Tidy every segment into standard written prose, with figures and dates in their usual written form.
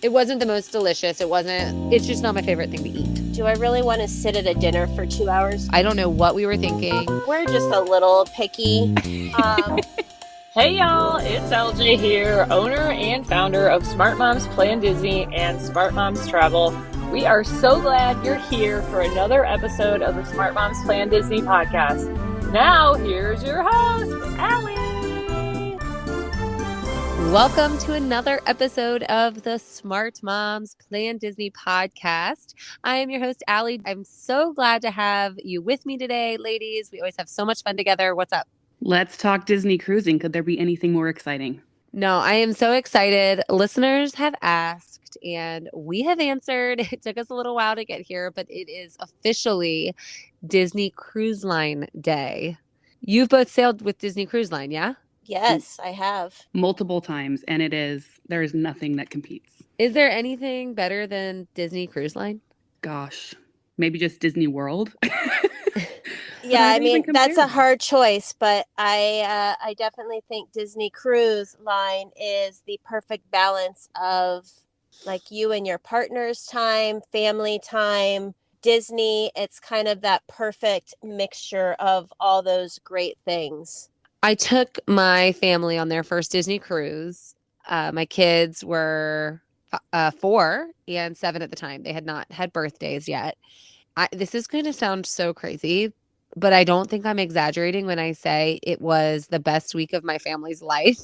It wasn't the most delicious. It's just not my favorite thing to eat. Do I really want to sit at a dinner for 2 hours? I don't know what we were thinking. We're just a little picky. Hey y'all, it's LJ here, owner and founder of Smart Moms Plan Disney and Smart Moms Travel. We are so glad you're here for another episode of the Smart Moms Plan Disney podcast. Now, here's your host, Allie. Welcome to another episode of the Smart Moms Plan Disney podcast. I am your host, Allie. I'm so glad to have you with me today, ladies. We always have so much fun together. What's up? Let's talk Disney cruising. Could there be anything more exciting? No, I am so excited. Listeners have asked and we have answered. It took us a little while to get here, but it is officially Disney Cruise Line Day. You've both sailed with Disney Cruise Line, yeah? Yes, I have. Multiple times, and there is nothing that competes. Is there anything better than Disney Cruise Line? Gosh, maybe just Disney World. Yeah, I mean, that's a hard choice, but I definitely think Disney Cruise Line is the perfect balance of like you and your partner's time, family time, Disney. It's kind of that perfect mixture of all those great things. I took my family on their first Disney cruise. My kids were 4 and 7 at the time. They had not had birthdays yet. This is going to sound so crazy, but I don't think I'm exaggerating when I say it was the best week of my family's life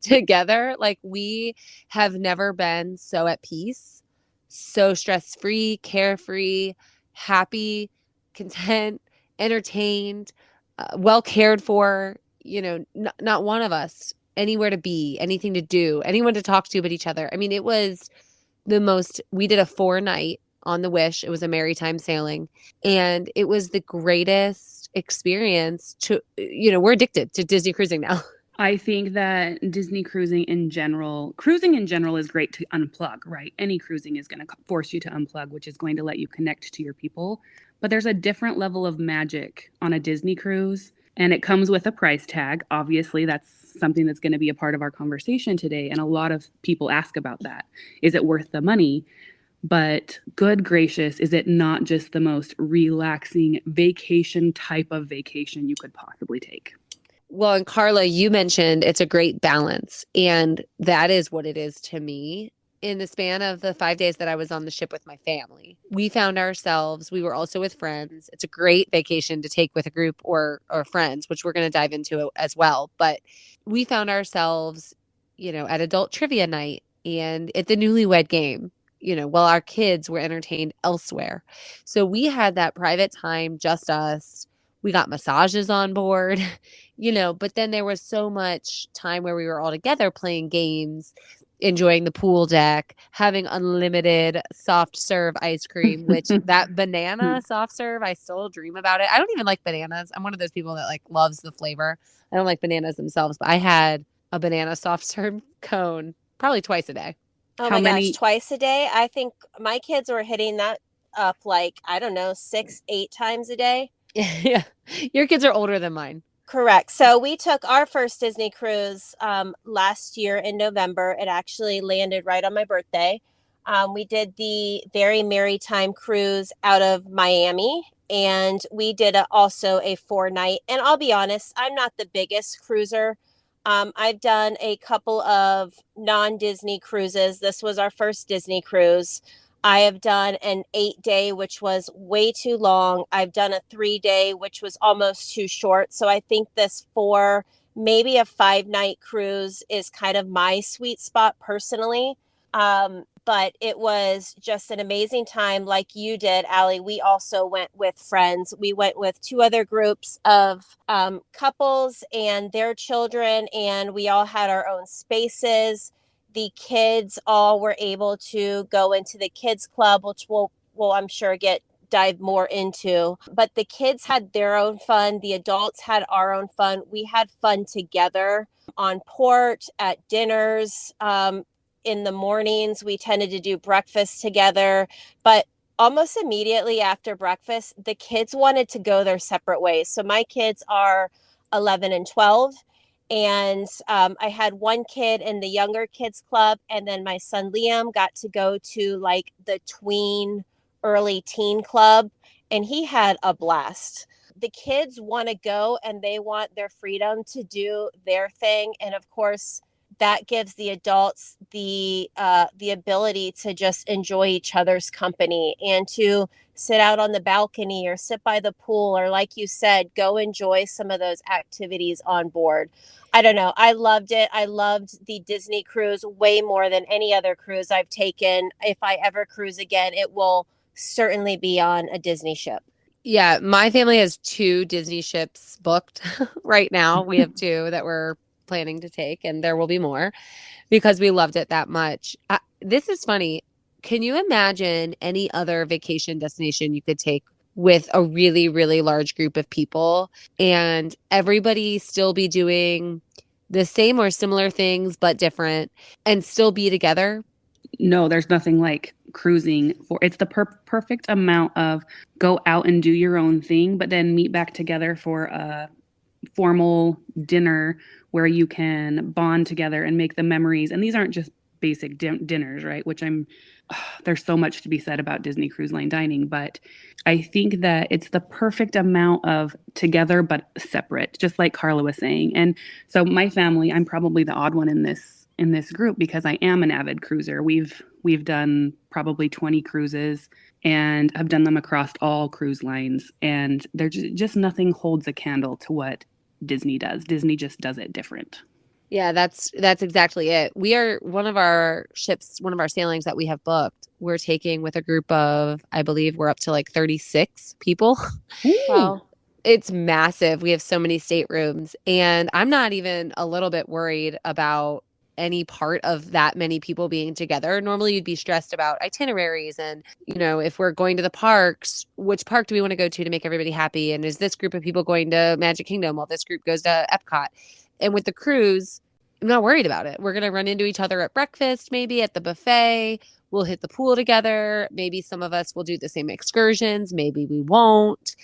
together. Like, we have never been so at peace, so stress-free, carefree, happy, content, entertained, well cared for. You know, not one of us anywhere to be, anything to do, anyone to talk to but each other. I mean, it was we did a 4-night on the Wish. It was a maritime sailing, and it was the greatest experience we're addicted to Disney cruising now. I think that Disney cruising in general is great to unplug, right? Any cruising is going to force you to unplug, which is going to let you connect to your people. But there's a different level of magic on a Disney cruise. And it comes with a price tag. Obviously, that's something that's going to be a part of our conversation today. And a lot of people ask about that. Is it worth the money? But good gracious, is it not just the most relaxing vacation type of vacation you could possibly take? Well, and Karla, you mentioned it's a great balance. And that is what it is to me. In the span of the 5 days that I was on the ship with my family, we were also with friends. It's a great vacation to take with a group or friends, which we're going to dive into as well. But we found ourselves, at adult trivia night and at the newlywed game, while our kids were entertained elsewhere. So we had that private time, just us. We got massages on board, but then there was so much time where we were all together playing games, enjoying the pool deck, having unlimited soft serve ice cream, which that banana soft serve, I still dream about it. I don't even like bananas. I'm one of those people that loves the flavor. I don't like bananas themselves, but I had a banana soft serve cone probably twice a day. Oh my gosh, twice a day? I think my kids were hitting that up 6-8 times a day. Yeah. Your kids are older than mine. Correct. So we took our first Disney cruise last year in November. It actually landed right on my birthday. We did the Very Maritime cruise out of Miami, and we did also a 4-night. And I'll be honest, I'm not the biggest cruiser. I've done a couple of non-Disney cruises. This was our first Disney cruise. I have done an 8-day, which was way too long. I've done a 3-day, which was almost too short. So I think this 4, maybe a 5-night cruise is kind of my sweet spot personally. But it was just an amazing time like you did, Allie. We also went with friends. We went with 2 other groups of couples and their children, and we all had our own spaces. The kids all were able to go into the kids club, which we'll I'm sure dive more into. But the kids had their own fun. The adults had our own fun. We had fun together on port, at dinners. In the mornings, we tended to do breakfast together. But almost immediately after breakfast, the kids wanted to go their separate ways. So my kids are 11 and 12. And I had one kid in the younger kids club, and then my son Liam got to go to like the tween early teen club, and he had a blast. The kids want to go and they want their freedom to do their thing, and of course that gives the adults the ability to just enjoy each other's company and to sit out on the balcony or sit by the pool, or like you said, go enjoy some of those activities on board. I don't know. I loved it. I loved the Disney cruise way more than any other cruise I've taken. If I ever cruise again, it will certainly be on a Disney ship. Yeah, my family has 2 Disney ships booked right now. We have 2 that we're planning to take, and there will be more because we loved it that much. This is funny. Can you imagine any other vacation destination you could take with a really, really large group of people and everybody still be doing the same or similar things but different and still be together? No, there's nothing like cruising for it's the perfect amount of go out and do your own thing, but then meet back together for a formal dinner where you can bond together and make the memories. And these aren't just basic dinners, right? Which there's so much to be said about Disney Cruise Line dining, but I think that it's the perfect amount of together but separate, just like Karla was saying. And so my family, I'm probably the odd one in this group because I am an avid cruiser. We've done probably 20 cruises and I've done them across all cruise lines, and there's just nothing holds a candle to what Disney does. Disney just does it different. Yeah, that's exactly it. We are one of our ships, one of our sailings that we have booked. We're taking with a group of, I believe we're up to like 36 people. Wow. It's massive. We have so many staterooms, and I'm not even a little bit worried about any part of that many people being together. Normally you'd be stressed about itineraries and, if we're going to the parks, which park do we want to go to make everybody happy? And is this group of people going to Magic Kingdom while this group goes to Epcot? And with the cruise, I'm not worried about it. We're going to run into each other at breakfast, maybe at the buffet. We'll hit the pool together. Maybe some of us will do the same excursions. Maybe we won't.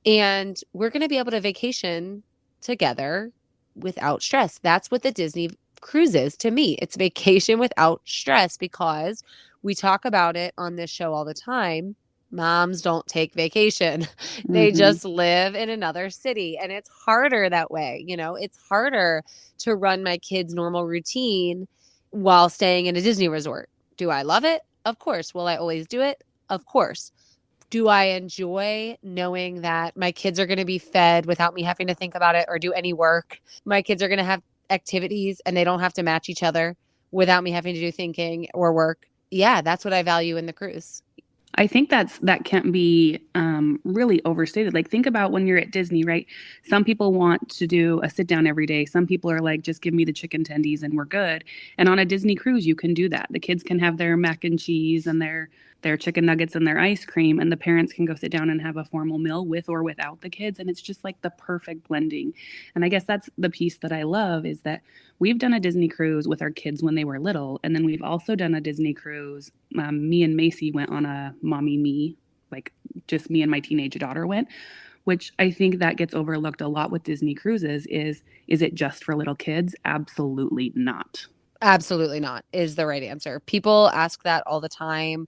And we're going to be able to vacation together without stress. That's what the Disney cruise is to me. It's vacation without stress because we talk about it on this show all the time. Moms don't take vacation. They just live in another city, and it's harder that way. It's harder to run my kids' normal routine while staying in a Disney resort. Do I love it? Of course. Will I always do it? Of course. Do I enjoy knowing that my kids are going to be fed without me having to think about it or do any work? My kids are going to have activities and they don't have to match each other without me having to do thinking or work. Yeah, that's what I value in the cruise. I think that can't be really overstated. Like, think about when you're at Disney, right? Some people want to do a sit down every day. Some people are like, just give me the chicken tendies and we're good. And on a Disney cruise, you can do that. The kids can have their mac and cheese and their chicken nuggets and their ice cream, and the parents can go sit down and have a formal meal with or without the kids. And it's just like the perfect blending. And I guess that's the piece that I love, is that we've done a Disney cruise with our kids when they were little. And then we've also done a Disney cruise. Me and Macy went on a mommy me, like just me and my teenage daughter went, which I think that gets overlooked a lot with Disney cruises is it just for little kids? Absolutely not. Absolutely not is the right answer. People ask that all the time.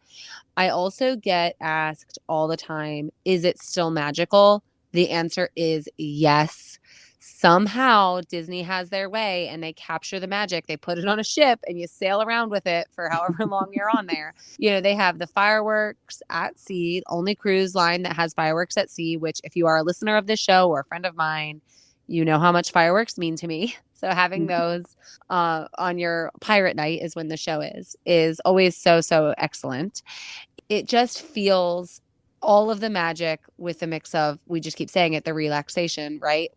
I also get asked all the time, is it still magical? The answer is yes. Somehow Disney has their way and they capture the magic. They put it on a ship and you sail around with it for however long you're on there. They have the fireworks at sea, only cruise line that has fireworks at sea, which if you are a listener of this show or a friend of mine, you know how much fireworks mean to me. So having those on your pirate night is when the show is always so, so excellent. It just feels all of the magic with the mix of, we just keep saying it, the relaxation, right?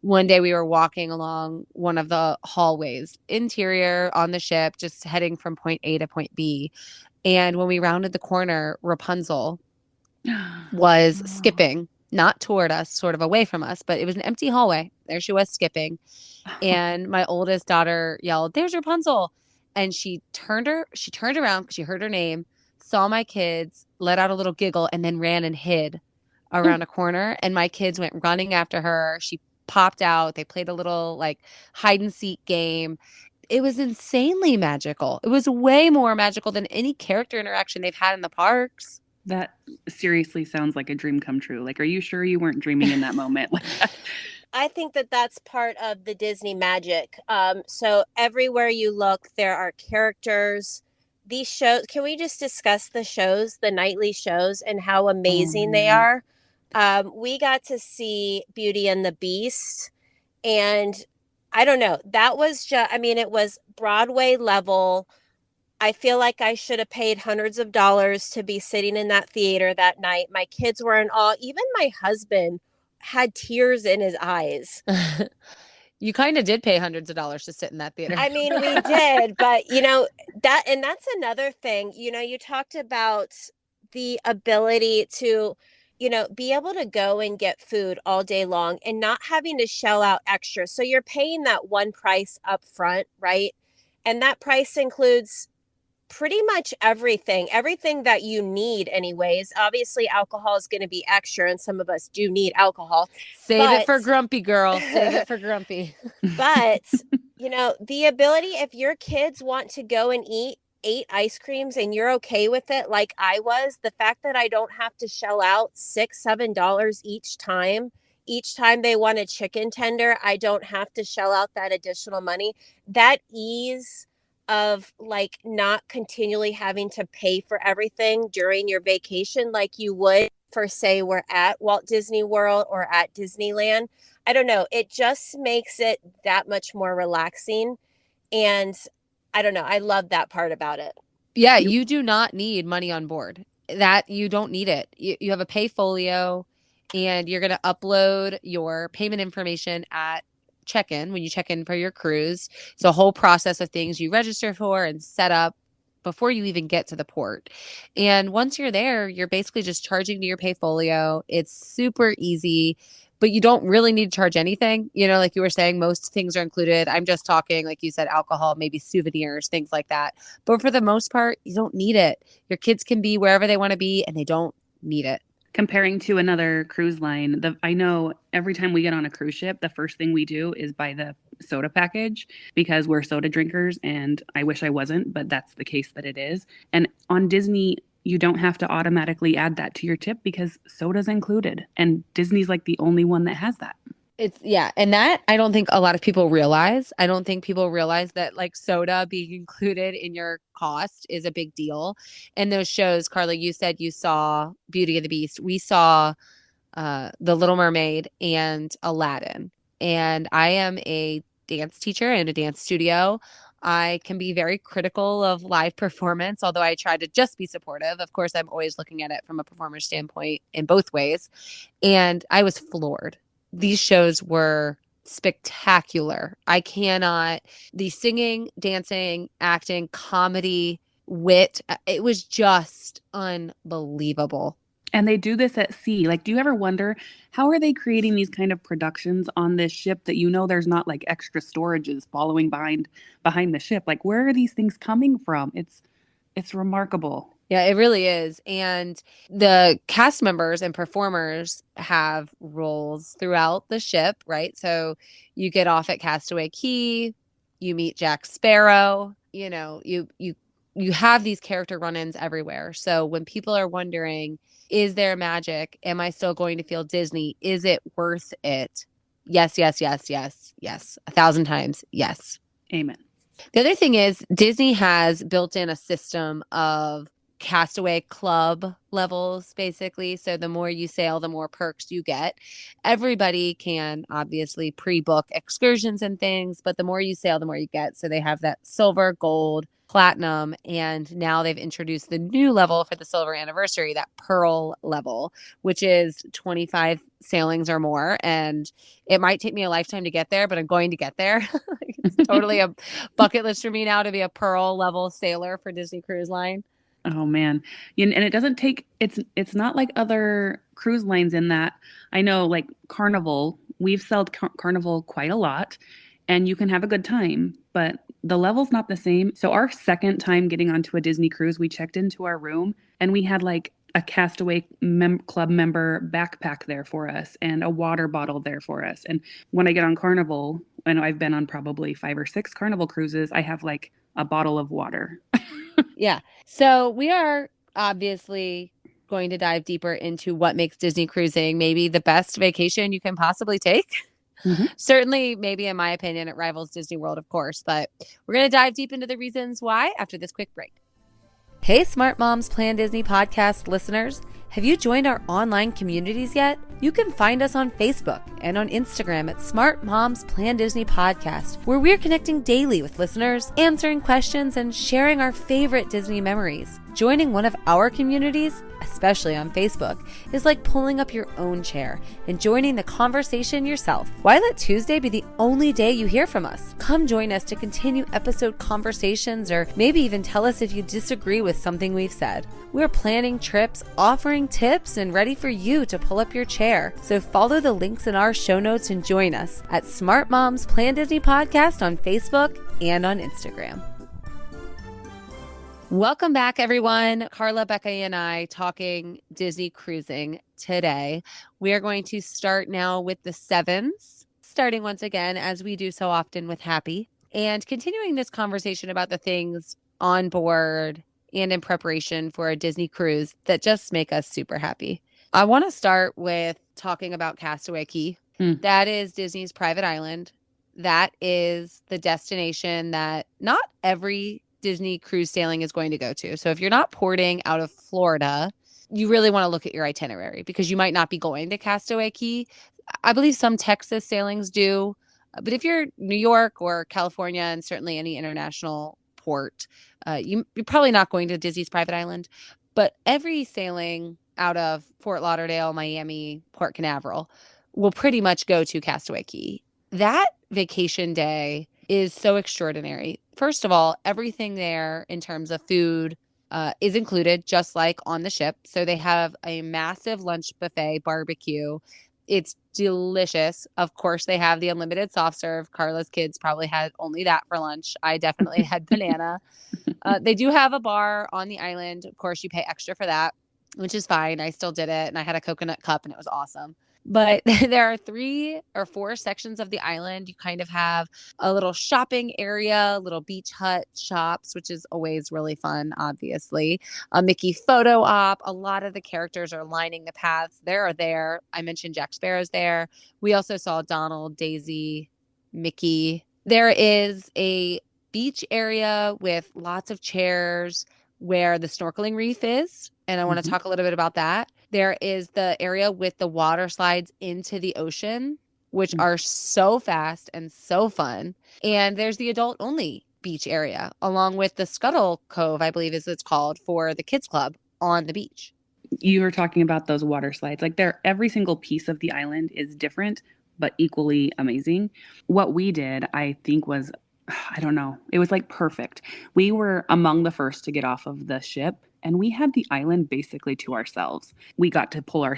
One day we were walking along one of the hallways, interior on the ship, just heading from point A to point B. And when we rounded the corner, Rapunzel was skipping, not toward us, sort of away from us, but it was an empty hallway. There she was skipping. And my oldest daughter yelled, "There's Rapunzel." And she turned around because she heard her name, saw my kids, let out a little giggle, and then ran and hid around a corner. And my kids went running after her. She popped out. They played a little like hide and seek game. It was insanely magical. It was way more magical than any character interaction they've had in the parks. That seriously sounds like a dream come true. Like, are you sure you weren't dreaming in that moment? I think that that's part of the Disney magic. So everywhere you look, there are characters. These shows, can we just discuss the shows, the nightly shows, and how amazing they are? We got to see Beauty and the Beast, and I don't know, that was just, I mean, it was Broadway level. I feel like I should have paid hundreds of dollars to be sitting in that theater that night. My kids were in awe. Even my husband had tears in his eyes. You kind of did pay hundreds of dollars to sit in that theater. I mean, we did, but you know, that's another thing. You know, you talked about the ability to, you know, be able to go and get food all day long and not having to shell out extra. So you're paying that one price up front, right? And that price includes pretty much everything that you need anyways. Obviously alcohol is going to be extra, and some of us do need alcohol. Save it for Grumpy girl. Save it for Grumpy. But you know, the ability, if your kids want to go and eat 8 ice creams and you're okay with it, like I was, the fact that I don't have to shell out $6-7 each time they want a chicken tender, I don't have to shell out that additional money. That ease of like not continually having to pay for everything during your vacation like you would for, say, we're at Walt Disney World or at Disneyland. I don't know, it just makes it that much more relaxing, and I don't know, I love that part about it. Yeah, you do not need money on board. That you don't need it. You have a pay folio, and you're going to upload your payment information at check-in when you check in for your cruise. It's a whole process of things you register for and set up before you even get to the port. And once you're there, you're basically just charging to your pay folio. It's super easy, but you don't really need to charge anything. You know, like you were saying, most things are included. I'm just talking, like you said, alcohol, maybe souvenirs, things like that. But for the most part, you don't need it. Your kids can be wherever they want to be, and they don't need it. Comparing to another cruise line, I know every time we get on a cruise ship, the first thing we do is buy the soda package because we're soda drinkers, and I wish I wasn't, but that's the case that it is. And on Disney, you don't have to automatically add that to your tip because soda's included, and Disney's like the only one that has that. And that I don't think a lot of people realize. I don't think people realize that like soda being included in your cost is a big deal. And those shows, Karla, you said you saw Beauty and the Beast. We saw The Little Mermaid and Aladdin. And I am a dance teacher in a dance studio. I can be very critical of live performance, although I try to just be supportive. Of course, I'm always looking at it from a performer standpoint in both ways. And I was floored. These shows were spectacular. The singing, dancing, acting, comedy, wit, it was just unbelievable. And they do this at sea. Like, do you ever wonder, how are they creating these kind of productions on this ship that you know there's not like extra storages following behind the ship? Like, where are these things coming from? It's remarkable. Yeah, it really is. And the cast members and performers have roles throughout the ship, right? So you get off at Castaway Cay, you meet Jack Sparrow, you know, you have these character run-ins everywhere. So when people are wondering, is there magic? Am I still going to feel Disney? Is it worth it? Yes, yes, yes, yes, yes. 1,000 times, yes. Amen. The other thing is Disney has built in a system of Castaway Club levels, basically. So the more you sail, the more perks you get. Everybody can obviously pre-book excursions and things, but the more you sail, the more you get. So they have that silver, gold, platinum, and now they've introduced the new level for the silver anniversary, that pearl level, which is 25 sailings or more. And it might take me a lifetime to get there, but I'm going to get there. It's totally a bucket list for me now to be a pearl level sailor for Disney Cruise Line. Oh man. And it doesn't take, it's not like other cruise lines in that I know like Carnival, we've sailed Carnival quite a lot and you can have a good time, but the level's not the same. So our second time getting onto a Disney cruise, we checked into our room and we had like a Castaway Club member backpack there for us and a water bottle there for us. And when I get on Carnival, and I've been on probably 5 or 6 Carnival cruises, I have like a bottle of water. Yeah. So we are obviously going to dive deeper into what makes Disney cruising maybe the best vacation you can possibly take. Mhm. Certainly, maybe in my opinion, it rivals Disney World, of course, but we're going to dive deep into the reasons why after this quick break. Hey, Smart Moms Plan Disney podcast listeners. Have you joined our online communities yet? You can find us on Facebook and on Instagram at Smart Moms Plan Disney Podcast, where we're connecting daily with listeners, answering questions, and sharing our favorite Disney memories. Joining one of our communities, especially on Facebook, is like pulling up your own chair and joining the conversation yourself. Why let Tuesday be the only day you hear from us? Come join us to continue episode conversations, or maybe even tell us if you disagree with something we've said. We're planning trips, offering tips, and ready for you to pull up your chair. So follow the links in our show notes and join us at Smart Moms Plan Disney Podcast on Facebook and on Instagram. Welcome back, everyone. Karla, Becki, and I talking Disney cruising today. We are going to start now with the sevens, starting once again, as we do so often with Happy, and continuing this conversation about the things on board and in preparation for a Disney cruise that just make us super happy. I want to start with talking about Castaway Cay. That is Disney's private island. That is the destination that not every Disney cruise sailing is going to go to. So if you're not porting out of Florida, you really want to look at your itinerary because you might not be going to Castaway Cay. I believe some Texas sailings do. But if you're New York or California, and certainly any international port, you're probably not going to Disney's private island. But every sailing out of Fort Lauderdale, Miami, Port Canaveral will pretty much go to Castaway Cay. That vacation day is so extraordinary. First of all, everything there in terms of food is included, just like on the ship. So they have a massive lunch buffet barbecue. It's delicious. Of course, they have the unlimited soft serve. Karla's kids probably had only that for lunch. I definitely had banana. They do have a bar on the island. Of course, you pay extra for that, which is fine. I still did it, and I had a coconut cup, and it was awesome. But there are 3 or 4 sections of the island. You kind of have a little shopping area, little beach hut shops, which is always really fun, obviously. A Mickey photo op. A lot of the characters are lining the paths. They're there. I mentioned Jack Sparrow's there. We also saw Donald, Daisy, Mickey. There is a beach area with lots of chairs where the snorkeling reef is. And I want to talk a little bit about that. There is the area with the water slides into the ocean, which are so fast and so fun. And there's the adult only beach area, along with the Scuttle Cove, I believe is it's called, for the kids club on the beach. You were talking about those water slides. Like every single piece of the island is different, but equally amazing. What we did, I think, was, I don't know, it was like perfect. We were among the first to get off of the ship, and we had the island basically to ourselves. We got to pull our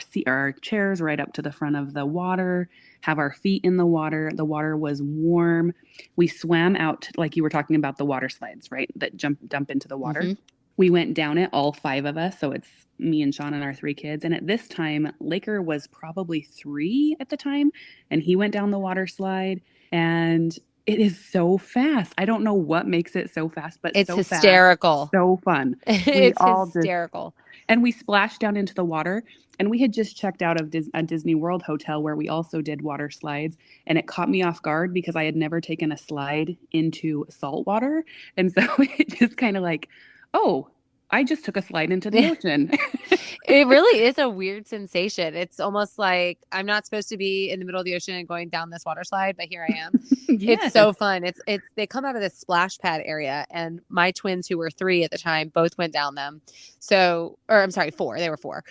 chairs right up to the front of the water, have our feet in the water. The water was warm. We swam out, like you were talking about the water slides, right? That dump into the water. We went down it, all 5 of us. So it's me and Sean and our 3 kids. And at this time, Laker was probably 3 at the time. And he went down the water slide, and it is so fast. I don't know what makes it so fast, but it's so hysterical. Fast, so fun. It's hysterical. And we splashed down into the water, and we had just checked out of a Disney World hotel where we also did water slides. And it caught me off guard because I had never taken a slide into salt water. And so it just kind of like, oh, I just took a slide into the ocean. It really is a weird sensation. It's almost like I'm not supposed to be in the middle of the ocean and going down this water slide, but here I am. Yes. It's so fun. They come out of this splash pad area, and my twins, who were 3 at the time, both went down them. I'm sorry, 4. They were 4.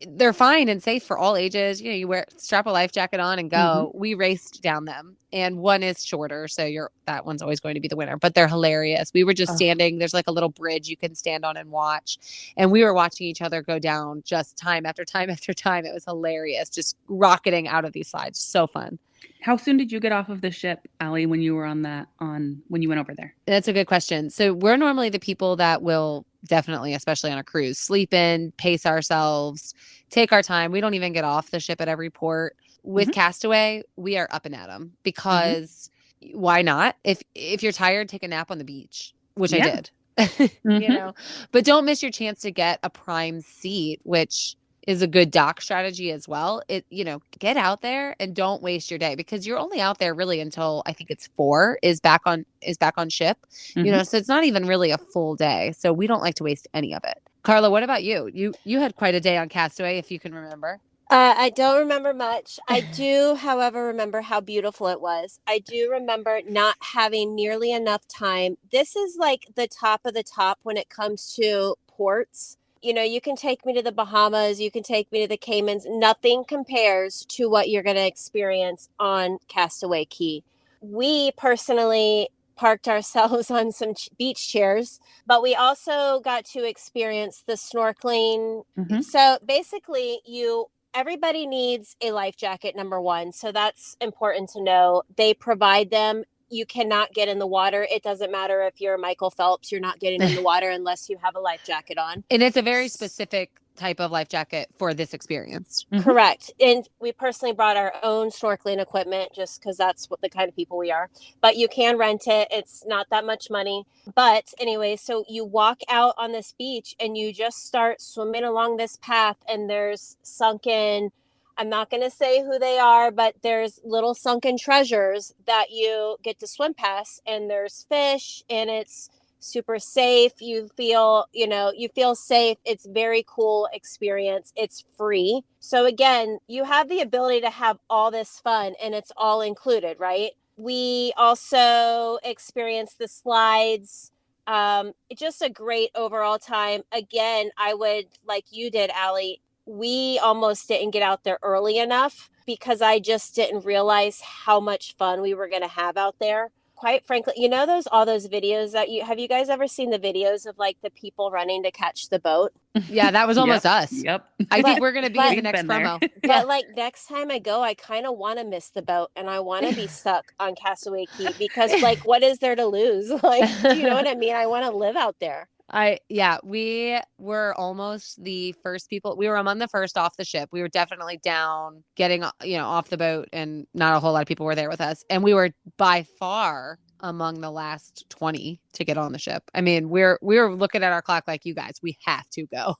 They're fine and safe for all ages. You know, strap a life jacket on and go. We raced down them, and one is shorter, so that one's always going to be the winner. But they're hilarious. We were just standing. There's like a little bridge you can stand on and watch, and we were watching each other go down just time after time after time. It was hilarious, just rocketing out of these slides. So fun. How soon did you get off of the ship, Allie, when you were when you went over there? That's a good question. So we're normally the people that will definitely, especially on a cruise, sleep in, pace ourselves, take our time. We don't even get off the ship at every port. With Castaway, we are up and at 'em because why not? If you're tired, take a nap on the beach, which I did. You know, but don't miss your chance to get a prime seat, which is a good dock strategy as well. Get out there and don't waste your day, because you're only out there really until I think it's 4 is back on ship. So it's not even really a full day. So we don't like to waste any of it. Karla, what about you? You had quite a day on Castaway, if you can remember. I don't remember much. I do, however, remember how beautiful it was. I do remember not having nearly enough time. This is like the top of the top when it comes to ports. You can take me to the Bahamas, you can take me to the Caymans. Nothing compares to what you're going to experience on Castaway Cay. We personally parked ourselves on some beach chairs, but we also got to experience the snorkeling. So basically, everybody needs a life jacket, number one. So that's important to know. They provide them. You cannot get in the water. It doesn't matter if you're Michael Phelps, you're not getting in the water unless you have a life jacket on. And it's a very specific type of life jacket for this experience. Correct. And we personally brought our own snorkeling equipment just because that's what the kind of people we are. But you can rent it. It's not that much money. But anyway, so you walk out on this beach and you just start swimming along this path, and there's sunken, I'm not going to say who they are, but there's little sunken treasures that you get to swim past, and there's fish, and it's super safe. You feel safe. It's very cool experience. It's free. So again, you have the ability to have all this fun, and it's all included, right? We also experienced the slides. Just a great overall time. Again, I would, like you did, Allie, we almost didn't get out there early enough because I just didn't realize how much fun we were going to have out there. Quite frankly, all those videos that have you guys ever seen the videos of like the people running to catch the boat? Yeah, that was almost us. Yep. I think we're going to be in the next promo. But like next time I go, I kind of want to miss the boat, and I want to be stuck on Castaway Cay because like, what is there to lose? Like, do you know what I mean? I want to live out there. We were almost the first people. We were among the first off the ship. We were definitely down getting, off the boat, and not a whole lot of people were there with us. And we were by far among the last 20 to get on the ship. I mean, we were looking at our clock like, you guys, we have to go.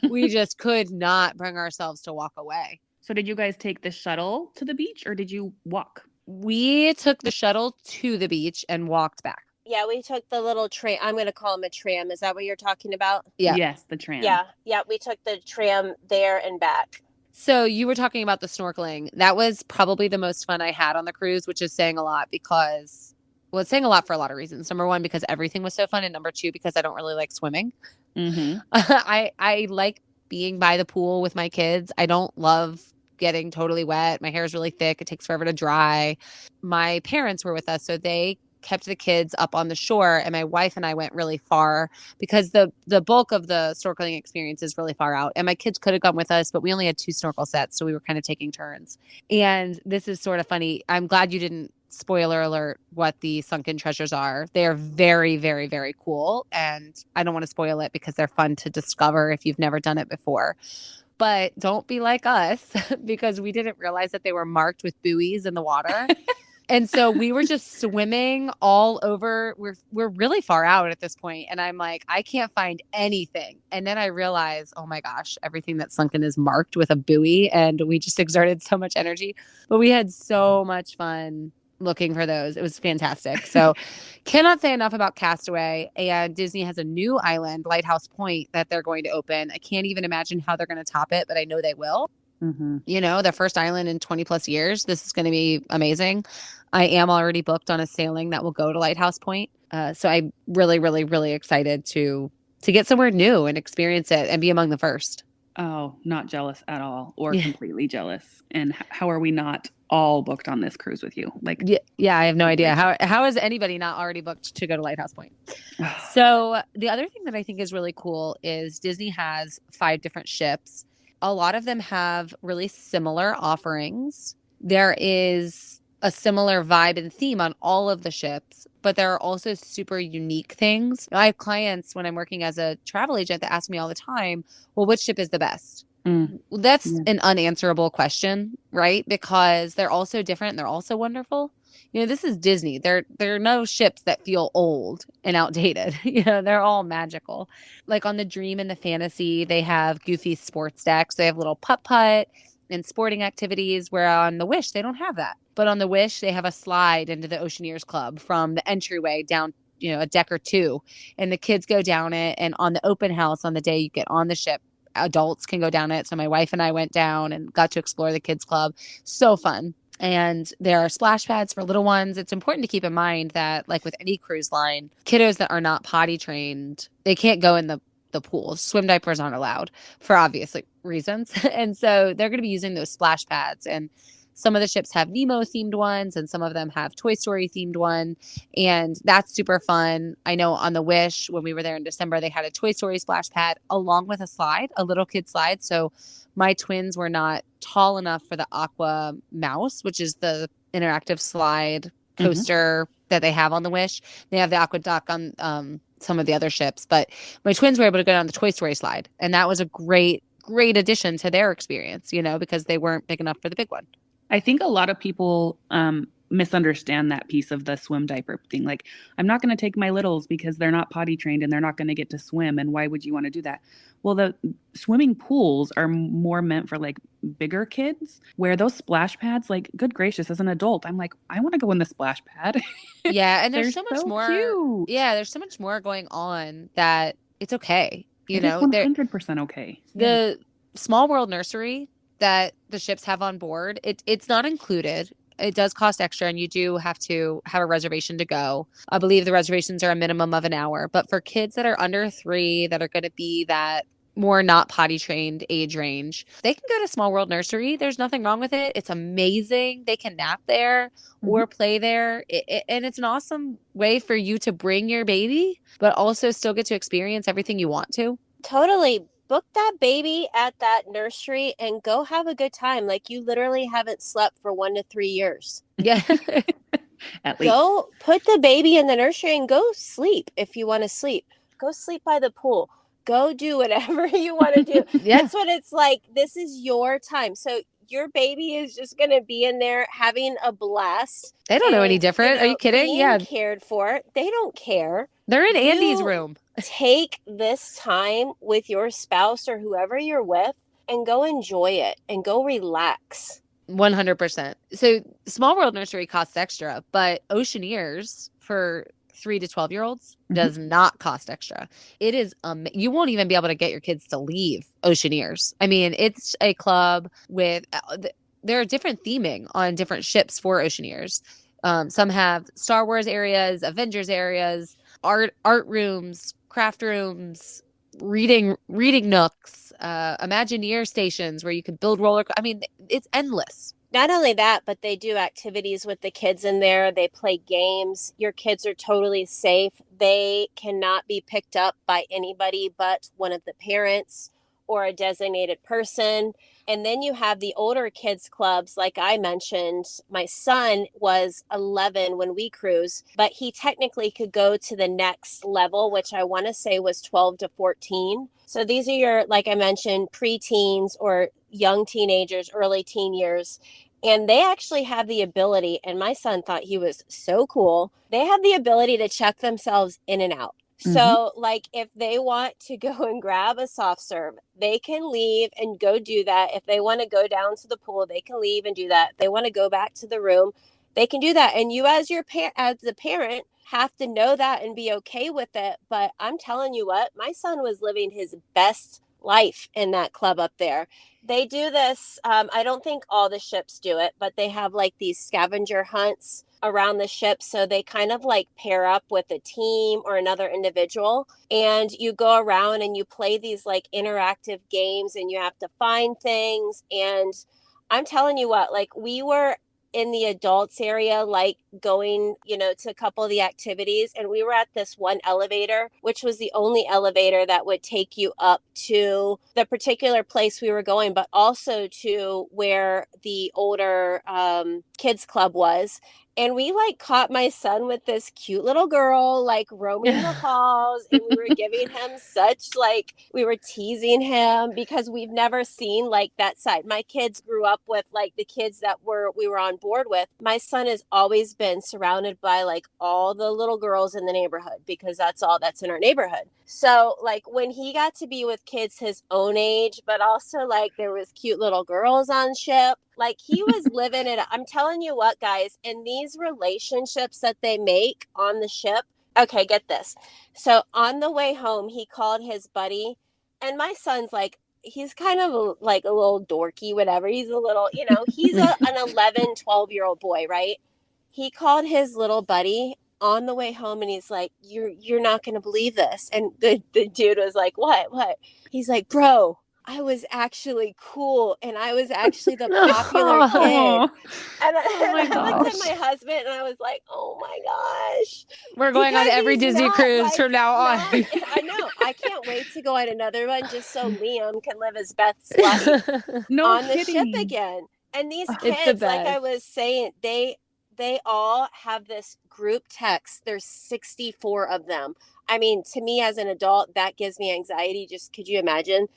We just could not bring ourselves to walk away. So did you guys take the shuttle to the beach, or did you walk? We took the shuttle to the beach and walked back. Yeah, we took the little tram. I'm going to call them a tram. Is that what you're talking about? Yeah. Yes, the tram. Yeah, we took the tram there and back. So you were talking about the snorkeling. That was probably the most fun I had on the cruise, which is saying a lot because, well, it's saying a lot for a lot of reasons. Number one, because everything was so fun. And number two, because I don't really like swimming. I like being by the pool with my kids. I don't love getting totally wet. My hair is really thick. It takes forever to dry. My parents were with us, so they kept the kids up on the shore, and my wife and I went really far because the bulk of the snorkeling experience is really far out, and my kids could have gone with us, but we only had 2 snorkel sets, so we were kind of taking turns. And this is sort of funny. I'm glad you didn't, spoiler alert, what the sunken treasures are. They are very, very, very cool, and I don't want to spoil it because they're fun to discover if you've never done it before. But don't be like us because we didn't realize that they were marked with buoys in the water. And so we were just swimming all over. We're really far out at this point. And I'm like, I can't find anything. And then I realized, oh my gosh, everything that's sunken is marked with a buoy. And we just exerted so much energy. But we had so much fun looking for those. It was fantastic. So cannot say enough about Castaway. And Disney has a new island, Lighthouse Point, that they're going to open. I can't even imagine how they're going to top it, but I know they will. Their first island in 20 plus years. This is going to be amazing. I am already booked on a sailing that will go to Lighthouse Point. So I'm really, really, really excited to get somewhere new and experience it and be among the first. Oh, not jealous at all, or completely jealous. And how are we not all booked on this cruise with you? Like, yeah, I have no idea. How is anybody not already booked to go to Lighthouse Point? So the other thing that I think is really cool is Disney has 5 different ships. A lot of them have really similar offerings. There is a similar vibe and theme on all of the ships, but there are also super unique things. I have clients when I'm working as a travel agent that ask me all the time, well, which ship is the best? That's an unanswerable question, right? Because they're all so different and they're all so wonderful. This is Disney. There are no ships that feel old and outdated. They're all magical. Like on the Dream and the Fantasy, they have goofy sports decks. They have little putt-putt and sporting activities, where on the Wish, they don't have that. But on the Wish, they have a slide into the Oceaneers Club from the entryway down, a deck or two. And the kids go down it. And on the open house, on the day you get on the ship, adults can go down it. So my wife and I went down and got to explore the kids club. So fun. And there are splash pads for little ones. It's important to keep in mind that, like with any cruise line, kiddos that are not potty trained, they can't go in the pool. Swim diapers aren't allowed for obvious reasons. And so they're going to be using those splash pads. And some of the ships have Nemo themed ones and some of them have Toy Story themed one. And that's super fun. I know on the Wish, when we were there in December, they had a Toy Story splash pad along with a slide, a little kid slide. So my twins were not tall enough for the Aqua Mouse, which is the interactive slide coaster that they have on the Wish. They have the Aqua Duck on some of the other ships, but my twins were able to go down the Toy Story slide. And that was a great addition to their experience, because they weren't big enough for the big one. I think a lot of people misunderstand that piece of the swim diaper thing. Like, I'm not going to take my littles because they're not potty trained and they're not going to get to swim. And why would you want to do that? Well, the swimming pools are more meant for like bigger kids, where those splash pads, like, good gracious, as an adult, I'm like, I want to go in the splash pad. Yeah. And there's so much more. Cute. Yeah. There's so much more going on that it's okay. It is 100% okay. The Small World Nursery that the ships have on board, it's not included. It does cost extra, and you do have to have a reservation to go. I believe the reservations are a minimum of an hour. But for kids that are under 3, that are going to be that more not potty trained age range, they can go to Small World Nursery. There's nothing wrong with it. It's amazing. They can nap there or play there. And it's an awesome way for you to bring your baby, but also still get to experience everything you want to. Totally. Book that baby at that nursery and go have a good time. Like, you literally haven't slept for 1 to 3 years. Yeah. At least. Go put the baby in the nursery and go sleep if you want to sleep. Go sleep by the pool. Go do whatever you want to do. Yeah. That's what it's like. This is your time. So your baby is just going to be in there having a blast. They don't know any different. Are you kidding? Being Yeah. cared for. They don't care. They're in Andy's room. Take this time with your spouse or whoever you're with and go enjoy it and go relax. 100%. So Small World Nursery costs extra, but Oceaneers for 3 to 12-year-olds does not cost extra. It is you won't even be able to get your kids to leave Oceaneers. I mean, it's a club with there are different theming on different ships for Oceaneers. Some have Star Wars areas, Avengers areas, art rooms, craft rooms, reading nooks, Imagineer stations where you can build I mean, it's endless. Not only that, but they do activities with the kids in there. They play games. Your kids are totally safe. They cannot be picked up by anybody but one of the parents or a designated person. And then you have the older kids clubs. Like I mentioned, my son was 11 when we cruised, but he technically could go to the next level, which I want to say was 12 to 14. So these are your, like I mentioned, preteens or young teenagers, early teen years. And they actually have the ability, and my son thought he was so cool, they have the ability to check themselves in and out. So like if they want to go and grab a soft serve, they can leave and go do that. If they want to go down to the pool, they can leave and do that. If they want to go back to the room, they can do that. And you as the parent have to know that and be okay with it. But I'm telling you what, my son was living his best life in that club up there. They do this. I don't think all the ships do it, but they have like these scavenger hunts around the ship. So they kind of like pair up with a team or another individual, and you go around and you play these like interactive games and you have to find things. And I'm telling you what, like we were in the adults area, like going, to a couple of the activities. And we were at this one elevator, which was the only elevator that would take you up to the particular place we were going, but also to where the older kids club was. And we caught my son with this cute little girl, roaming the halls. And we were giving him we were teasing him because we've never seen that side. My kids grew up with the kids that we were on board with. My son has always been surrounded by all the little girls in the neighborhood because that's all that's in our neighborhood. So when he got to be with kids his own age, but also there was cute little girls on ship, he was living it. I'm telling you what, guys, in these relationships that they make on the ship. Okay, get this. So on the way home, he called his buddy, and my son's he's kind of a little dorky, whatever. He's a little, he's an 11, 12-year-old boy, right? He called his little buddy on the way home, and he's like, you're not going to believe this. And the dude was like, what? He's like, bro, I was actually cool, and I was actually the popular kid. And I looked at my husband, and I was like, oh my gosh. We're going on every Disney cruise from now on. I know. I can't wait to go on another one just so Liam can live his best life on the ship again. And these kids, like I was saying, they all have this group text. There's 64 of them. I mean, to me as an adult, that gives me anxiety. Just could you imagine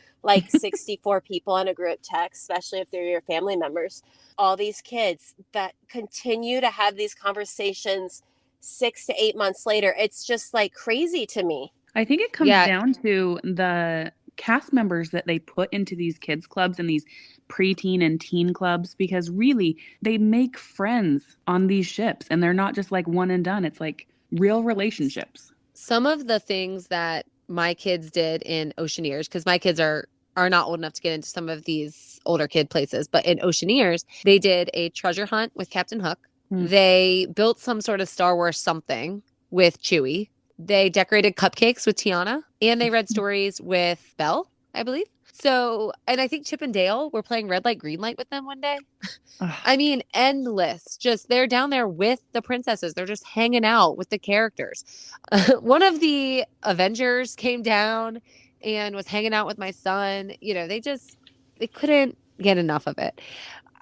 64 people on a group text, especially if they're your family members, all these kids that continue to have these conversations 6 to 8 months later. It's just crazy to me. I think it comes down to the cast members that they put into these kids clubs and these preteen and teen clubs, because really they make friends on these ships, and they're not just one and done. It's real relationships. Some of the things that my kids did in Oceaneers, because my kids are not old enough to get into some of these older kid places, but in Oceaneers, they did a treasure hunt with Captain Hook. They built some sort of Star Wars something with Chewie. They decorated cupcakes with Tiana, and they read stories with Belle, I believe. So, and I think Chip and Dale were playing red light, green light with them one day. I mean, endless. Just they're down there with the princesses. They're just hanging out with the characters. One of the Avengers came down and was hanging out with my son. They couldn't get enough of it.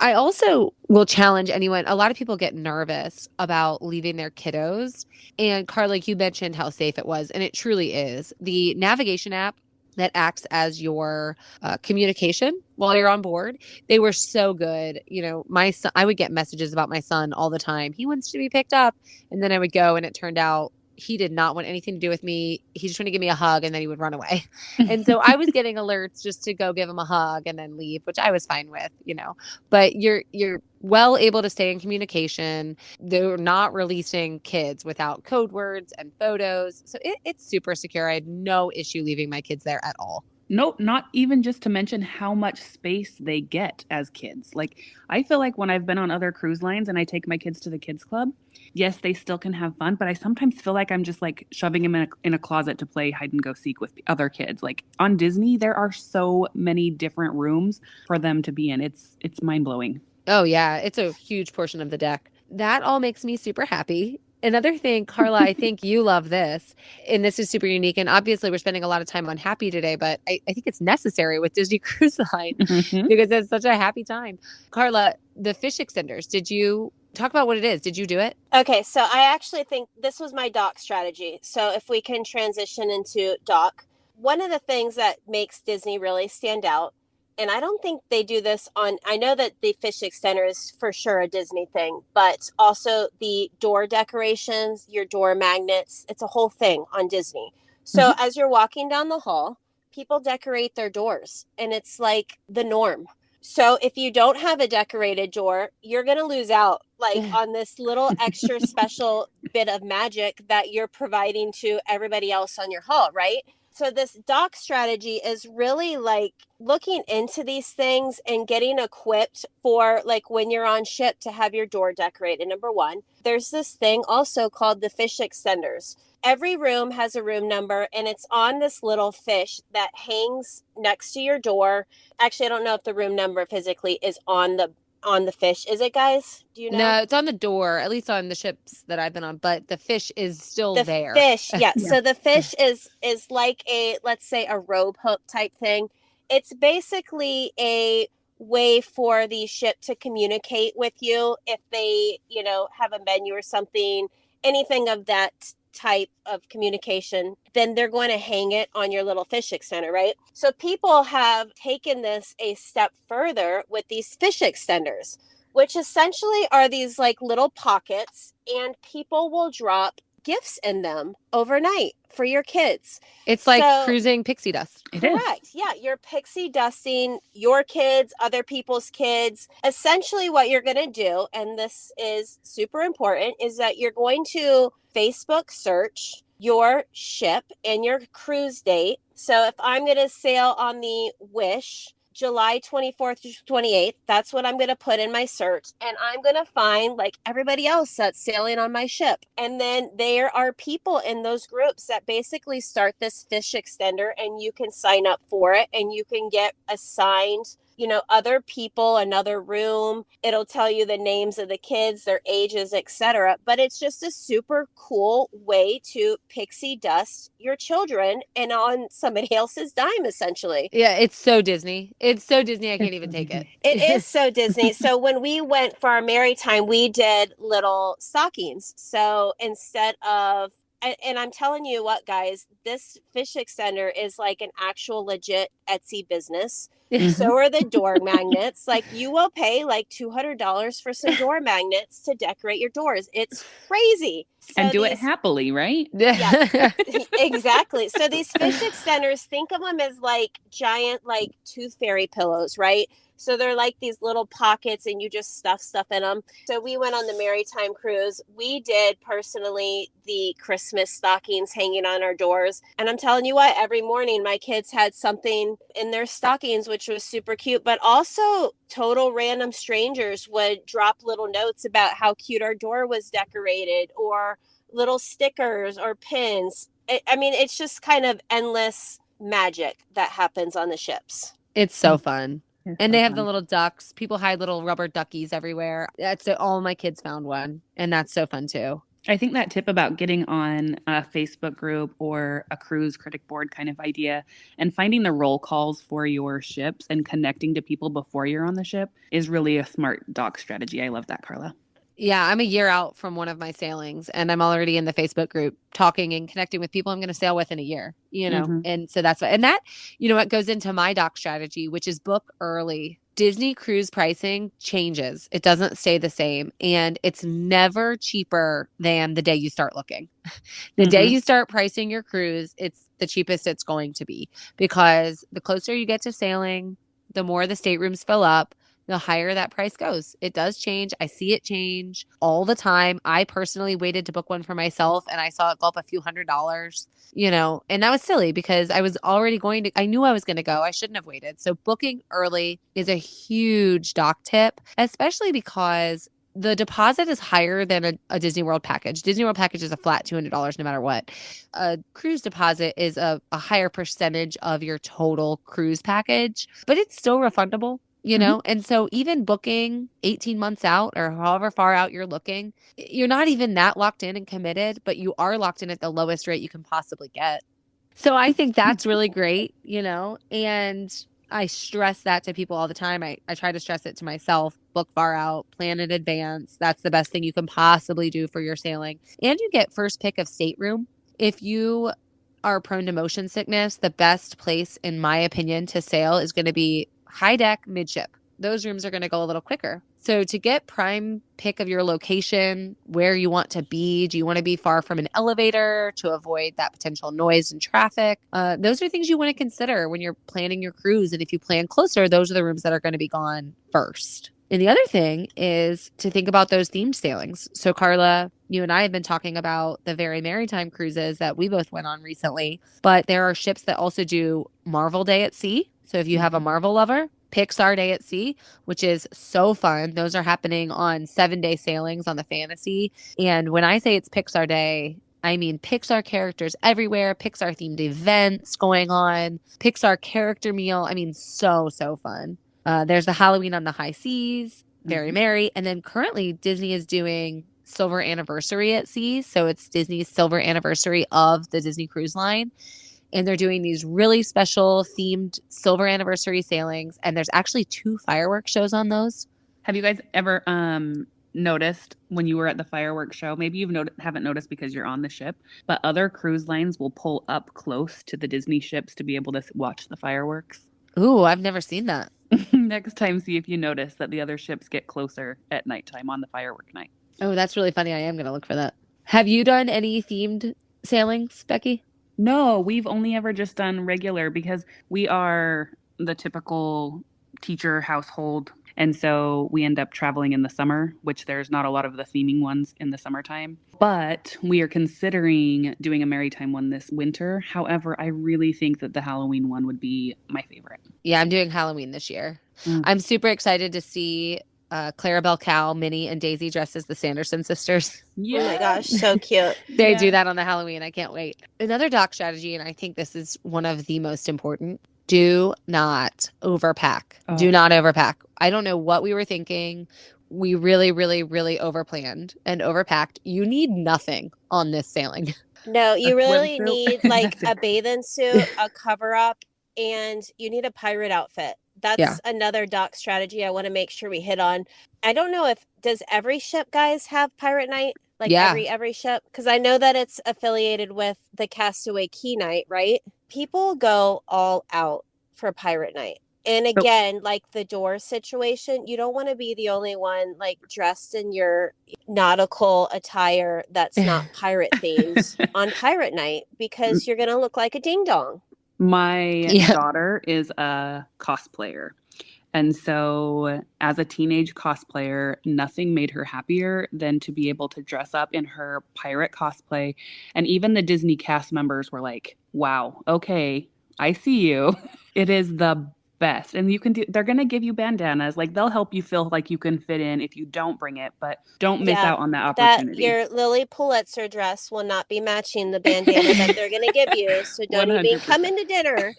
I also will challenge anyone. A lot of people get nervous about leaving their kiddos. And Karla, you mentioned how safe it was, and it truly is. The navigation app that acts as your communication while you're on board, they were so good. My son, I would get messages about my son all the time. He wants to be picked up. And then I would go, and it turned out he did not want anything to do with me. He just wanted to give me a hug, and then he would run away. And so I was getting alerts just to go give him a hug and then leave, which I was fine with, but you're well able to stay in communication. They're not releasing kids without code words and photos. So it's super secure. I had no issue leaving my kids there at all. Nope, not even just to mention how much space they get as kids. I feel like when I've been on other cruise lines and I take my kids to the kids club, yes, they still can have fun, but I sometimes feel like I'm just shoving them in a closet to play hide and go seek with other kids. On Disney, there are so many different rooms for them to be in. It's mind-blowing. Oh yeah, it's a huge portion of the deck. That all makes me super happy. Another thing, Karla, I think you love this, and this is super unique. And obviously, we're spending a lot of time on happy today, but I think it's necessary with Disney Cruise Line because it's such a happy time. Karla, the fish extenders, did you talk about what it is? Did you do it? Okay, so I actually think this was my dock strategy. So if we can transition into dock, one of the things that makes Disney really stand out, and I don't think they do this I know that the fish extender is for sure a Disney thing, but also the door decorations, your door magnets, it's a whole thing on Disney. So as you're walking down the hall, people decorate their doors, and it's the norm. So if you don't have a decorated door, you're going to lose out on this little extra special bit of magic that you're providing to everybody else on your hall, right? So this dock strategy is really looking into these things and getting equipped for when you're on ship to have your door decorated. Number one, there's this thing also called the fish extenders. Every room has a room number, and it's on this little fish that hangs next to your door. Actually, I don't know if the room number physically is on the on the fish, is it, guys? Do you know? No, it's on the door, at least on the ships that I've been on, but the fish is still The there. fish, yeah. Yeah. So the fish is like a, let's say, a robe hook type thing. It's basically a way for the ship to communicate with you if they, have a menu or something, anything of that type of communication, then they're going to hang it on your little fish extender, right? So people have taken this a step further with these fish extenders, which essentially are these like little pockets, and people will drop gifts in them overnight for your kids. It's like cruising pixie dust. Correct. Yeah, you're pixie dusting your kids, other people's kids. Essentially what you're going to do, and this is super important, is that you're going to Facebook search your ship and your cruise date. So if I'm going to sail on the Wish, July 24th to 28th, that's what I'm going to put in my search. And I'm going to find like everybody else that's sailing on my ship. And then there are people in those groups that basically start this fish extender, and you can sign up for it, and you can get assigned, other people, another room. It'll tell you the names of the kids, their ages, etc. But it's just a super cool way to pixie dust your children and on somebody else's dime, essentially. Yeah, it's so Disney. It's so Disney, I can't even take it. It is so Disney. So when we went for our Merry Time, we did little stockings. So instead of, and I'm telling you what, guys, this fish extender is like an actual legit Etsy business. So are the door magnets. Like, you will pay like $200 for some door magnets to decorate your doors. It's crazy. So and do it happily, right? Yeah, exactly. So these fish extenders, think of them as like giant, like tooth fairy pillows, right? So they're like these little pockets, and you just stuff stuff in them. So we went on the Merry Time cruise. We did personally the Christmas stockings hanging on our doors. And I'm telling you what, every morning my kids had something in their stockings, which was super cute. But also total random strangers would drop little notes about how cute our door was decorated, or little stickers or pins. It's just kind of endless magic that happens on the ships. It's so fun. And they have the little ducks. People hide little rubber duckies everywhere. All my kids found one, and that's so fun too. I think that tip about getting on a Facebook group or a cruise critic board kind of idea and finding the roll calls for your ships and connecting to people before you're on the ship is really a smart doc strategy. I love that, Karla. Yeah, I'm a year out from one of my sailings, and I'm already in the Facebook group talking and connecting with people I'm going to sail with in a year, And so that's what, and that, what goes into my doc strategy, which is book early. Disney cruise pricing changes. It doesn't stay the same, and it's never cheaper than the day you start looking. The day you start pricing your cruise, it's the cheapest it's going to be, because the closer you get to sailing, the more the staterooms fill up, the higher that price goes. It does change. I see it change all the time. I personally waited to book one for myself, and I saw it go up a few $100s, and that was silly because I was already I knew I was going to go. I shouldn't have waited. So booking early is a huge doc tip, especially because the deposit is higher than a Disney World package. Disney World package is a flat $200 no matter what. A cruise deposit is a higher percentage of your total cruise package, but it's still refundable. And so even booking 18 months out or however far out you're looking, you're not even that locked in and committed, but you are locked in at the lowest rate you can possibly get. So I think that's really great, and I stress that to people all the time. I try to stress it to myself. Book far out, plan in advance. That's the best thing you can possibly do for your sailing. And you get first pick of stateroom. If you are prone to motion sickness, the best place, in my opinion, to sail is going to be high deck, midship. Those rooms are going to go a little quicker. So to get prime pick of your location, where you want to be, do you want to be far from an elevator to avoid that potential noise and traffic? Those are things you want to consider when you're planning your cruise. And if you plan closer, those are the rooms that are going to be gone first. And the other thing is to think about those themed sailings. So Karla, you and I have been talking about the Very Merry Time cruises that we both went on recently, but there are ships that also do Marvel Day at Sea. So if you have a Marvel lover, Pixar Day at Sea, which is so fun. Those are happening on 7-day sailings on the Fantasy. And when I say it's Pixar Day, I mean Pixar characters everywhere, Pixar themed events going on, Pixar character meal. So fun. There's the Halloween on the High Seas. very merry. And then currently Disney is doing Silver Anniversary at Sea. So it's Disney's silver anniversary of the Disney Cruise Line. And they're doing these really special themed silver anniversary sailings. And there's actually 2 fireworks shows on those. Have you guys ever noticed when you were at the fireworks show? Maybe you haven't noticed because you're on the ship, but other cruise lines will pull up close to the Disney ships to be able to watch the fireworks. Ooh, I've never seen that. Next time, see if you notice that the other ships get closer at nighttime on the firework night. Oh, that's really funny. I am going to look for that. Have you done any themed sailings, Becki? No, we've only ever just done regular because we are the typical teacher household. And so we end up traveling in the summer, which there's not a lot of the theming ones in the summertime. But we are considering doing a maritime one this winter. However, I really think that the Halloween one would be my favorite. Yeah, I'm doing Halloween this year. I'm super excited to see Clarabelle, Cal, Minnie, and Daisy dressed as the Sanderson sisters. Yeah. Oh my gosh, so cute. They do that on the Halloween. I can't wait. Another dock strategy, and I think this is one of the most important. Do not overpack. Oh. Do not overpack. I don't know what we were thinking. We really, really, really overplanned and overpacked. You need nothing on this sailing. No, you really need like a bathing suit, a cover up, and you need a pirate outfit. That's another dock strategy I want to make sure we hit on. I don't know does every ship, guys, have pirate night? Like every ship? Because I know that it's affiliated with the Castaway Key Night, right? People go all out for pirate night. And again, like the door situation, you don't want to be the only one like dressed in your nautical attire that's not pirate themed on pirate night, because you're going to look like a ding dong. My daughter is a cosplayer. And so as a teenage cosplayer, nothing made her happier than to be able to dress up in her pirate cosplay. And even the Disney cast members were like, wow, okay, I see you. It is the best. And they're going to give you bandanas. Like, they'll help you feel like you can fit in if you don't bring it, but don't miss out on that opportunity. Your Lily Pulitzer dress will not be matching the bandana that they're going to give you. So don't 100%. Even come into dinner.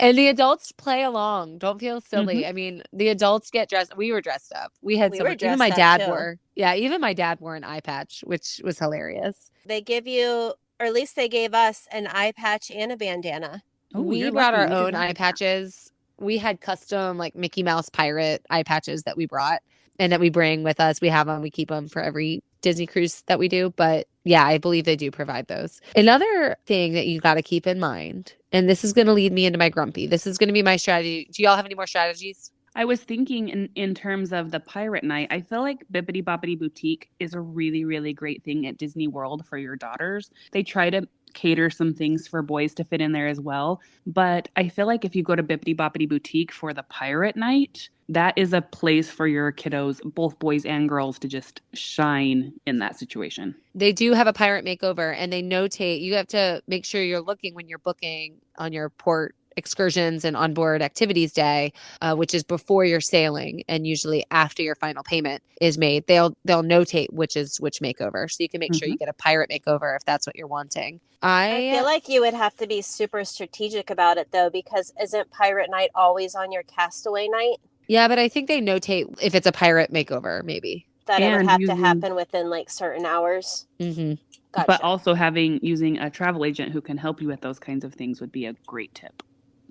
And the adults play along. Don't feel silly. I mean, the adults get dressed. We were dressed up. Even my dad wore. Yeah, even my dad wore an eye patch, which was hilarious. They give you, or at least they gave us, an eye patch and a bandana. Oh, we brought our own eye patches. We had custom like Mickey Mouse pirate eye patches that we brought and that we bring with us. We have them. We keep them for every Disney cruise that we do. But yeah, I believe they do provide those. Another thing that you got to keep in mind, and this is going to lead me into my grumpy. This is going to be my strategy. Do y'all have any more strategies? I was thinking in terms of the pirate night, I feel like Bippity Boppity Boutique is a really, really great thing at Disney World for your daughters. They try to cater some things for boys to fit in there as well. But I feel like if you go to Bippity Boppity Boutique for the pirate night, that is a place for your kiddos, both boys and girls, to just shine in that situation. They do have a pirate makeover, and they notate. You have to make sure you're looking when you're booking on your port excursions and onboard activities day, which is before you're sailing and usually after your final payment is made. They'll notate which is which makeover, so you can make sure you get a pirate makeover if that's what you're wanting. I feel like you would have to be super strategic about it though, because isn't pirate night always on your castaway night? Yeah, but I think they notate if it's a pirate makeover, maybe that it would have to happen within like certain hours. Mm-hmm. Gotcha. But also using a travel agent who can help you with those kinds of things would be a great tip.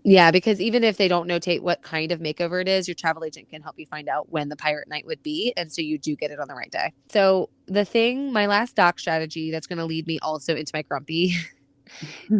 Yeah, because even if they don't notate what kind of makeover it is, your travel agent can help you find out when the pirate night would be. And so you do get it on the right day. So my last dock strategy that's going to lead me also into my grumpy,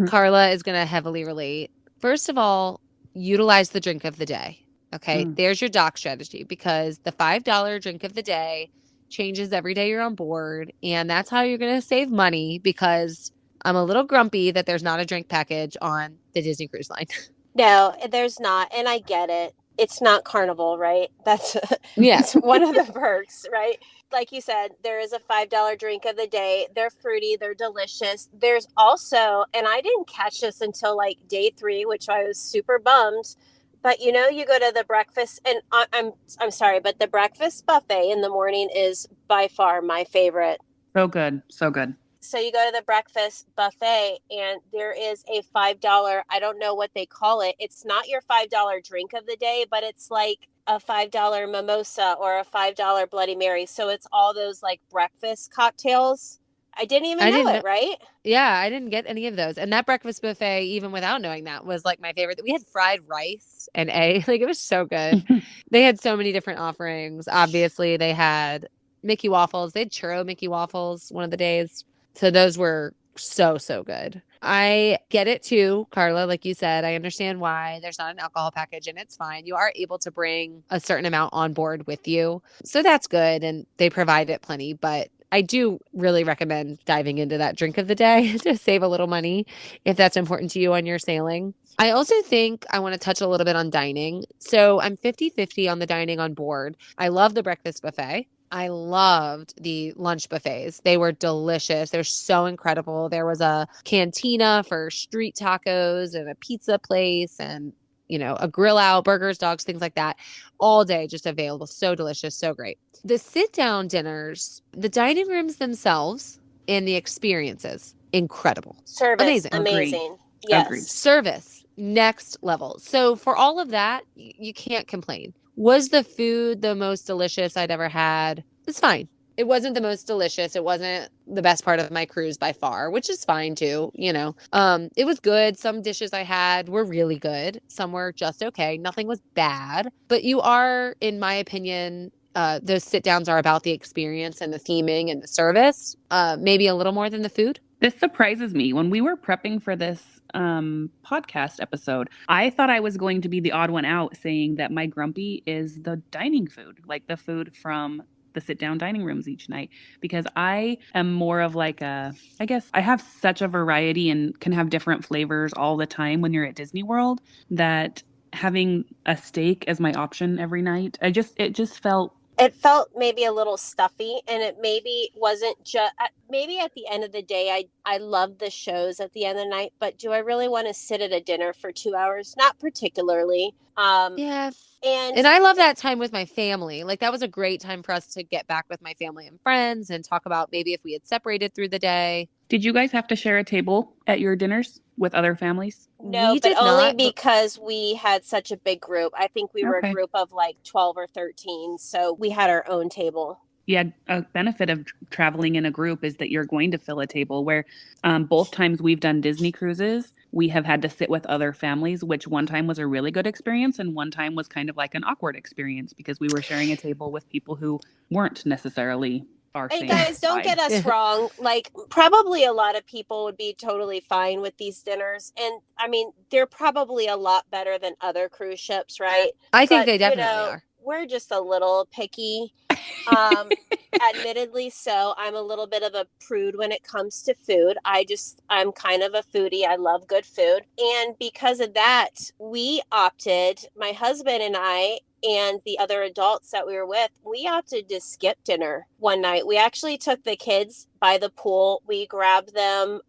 Karla is going to heavily relate. First of all, utilize the drink of the day. Okay, there's your dock strategy, because the $5 drink of the day changes every day you're on board. And that's how you're going to save money, because I'm a little grumpy that there's not a drink package on the Disney Cruise Line. No, there's not. And I get it. It's not Carnival, right? That's it's one of the perks, right? Like you said, there is a $5 drink of the day. They're fruity. They're delicious. There's also, and I didn't catch this until like day 3, which I was super bummed. But you go to the breakfast, and I'm sorry, but the breakfast buffet in the morning is by far my favorite. So good. So good. So you go to the breakfast buffet and there is a $5, I don't know what they call it. It's not your $5 drink of the day, but it's like a $5 mimosa or a $5 Bloody Mary. So it's all those like breakfast cocktails. I didn't even know it, right? Yeah, I didn't get any of those. And that breakfast buffet, even without knowing that, was like my favorite. We had fried rice and egg. Like, it was so good. They had so many different offerings. Obviously, they had Mickey waffles. They had churro Mickey waffles one of the days. So those were so, so good. I get it too, Karla. Like you said, I understand why there's not an alcohol package, and it's fine. You are able to bring a certain amount on board with you. So that's good. And they provide it plenty. But I do really recommend diving into that drink of the day to save a little money if that's important to you on your sailing. I also think I want to touch a little bit on dining. So I'm 50-50 on the dining on board. I love the breakfast buffet. I loved the lunch buffets. They were delicious. They're so incredible. There was a cantina for street tacos and a pizza place and, you know, a grill out, burgers, dogs, things like that, all day just available. So delicious, so great. The sit down dinners, the dining rooms themselves and the experiences, incredible. Service, Amazing. amazing. Yes. Agreed. Service, next level. So for all of that, you can't complain. Was the food the most delicious I'd ever had? It's fine. It wasn't the most delicious. It wasn't the best part of my cruise by far, which is fine too, you know. It was good. Some dishes I had were really good. Some were just okay. Nothing was bad. But you are, in my opinion, those sit downs are about the experience and the theming and the service, maybe a little more than the food. This surprises me. When we were prepping for this podcast episode, I thought I was going to be the odd one out saying that my grumpy is the dining food, like the food from the sit down dining rooms each night, because I am more of like I guess I have such a variety and can have different flavors all the time when you're at Disney World that having a steak as my option every night, it just felt maybe a little stuffy, and it maybe wasn't just, maybe at the end of the day, I love the shows at the end of the night, but do I really want to sit at a dinner for 2 hours? Not particularly. Yeah. And I love that time with my family. Like, that was a great time for us to get back with my family and friends and talk about maybe if we had separated through the day. Did you guys have to share a table at your dinners with other families? No, We but did only not, but- because we had such a big group. I think we were Okay. a group of like 12 or 13. So we had our own table. Yeah, a benefit of traveling in a group is that you're going to fill a table where both times we've done Disney cruises, we have had to sit with other families, which one time was a really good experience and one time was kind of like an awkward experience because we were sharing a table with people who weren't necessarily our Hey same guys, don't get us wrong. Like, probably a lot of people would be totally fine with these dinners. And I mean, they're probably a lot better than other cruise ships, right? I think But, they definitely you know, are. We're just a little picky. Admittedly so. I'm a little bit of a prude when it comes to food. I'm kind of a foodie. I love good food. And because of that, we opted, my husband and I, and the other adults that we were with, we opted to skip dinner one night. We actually took the kids by the pool. We grabbed them.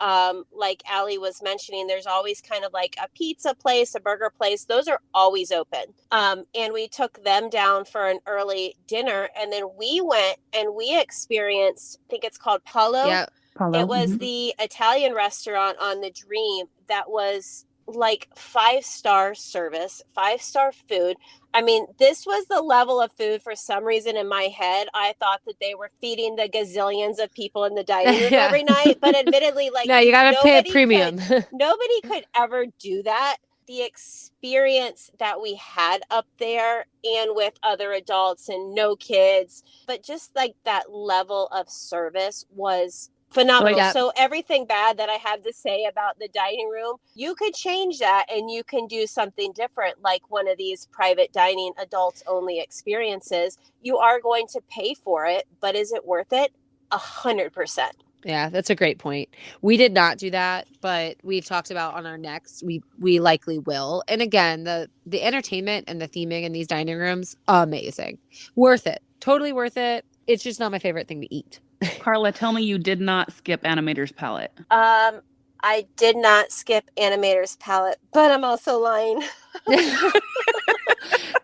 Like Allie was mentioning, there's always kind of like a pizza place, a burger place. Those are always open. And we took them down for an early dinner. And then we went and we experienced, I think it's called Palo. Yeah. Paulo. It was the Italian restaurant on the Dream that was like 5-star service, 5-star food. I mean, this was the level of food for some reason in my head. I thought that they were feeding the gazillions of people in the dining room Yeah. every night. But admittedly, like, No, you got to pay a nobody premium. nobody could ever do that. The experience that we had up there and with other adults and no kids, but just like that level of service was phenomenal. Yeah. So everything bad that I have to say about the dining room, you could change that and you can do something different, like one of these private dining adults only experiences. You are going to pay for it, but is it worth it? 100%. Yeah, that's a great point. We did not do that, but we've talked about on our next, we likely will. And again, the entertainment and the theming in these dining rooms, amazing. Worth it. Totally worth it. It's just not my favorite thing to eat. Karla, tell me you did not skip Animator's Palette. I did not skip Animator's Palette, but I'm also lying.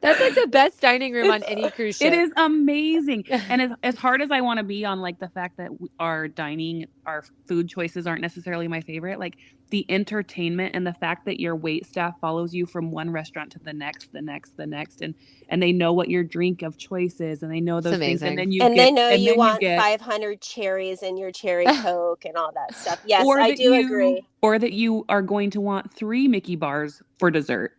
That's like the best dining room on any cruise ship. It is amazing. And as hard as I want to be on like the fact that our dining our food choices aren't necessarily my favorite. Like the entertainment and the fact that your wait staff follows you from one restaurant to the next, and they know what your drink of choice is, and they know It's those things, and amazing. then They know you want get 500 cherries in your cherry Coke and all that stuff. Yes, or I that do agree. or that you are going to want 3 Mickey bars for dessert.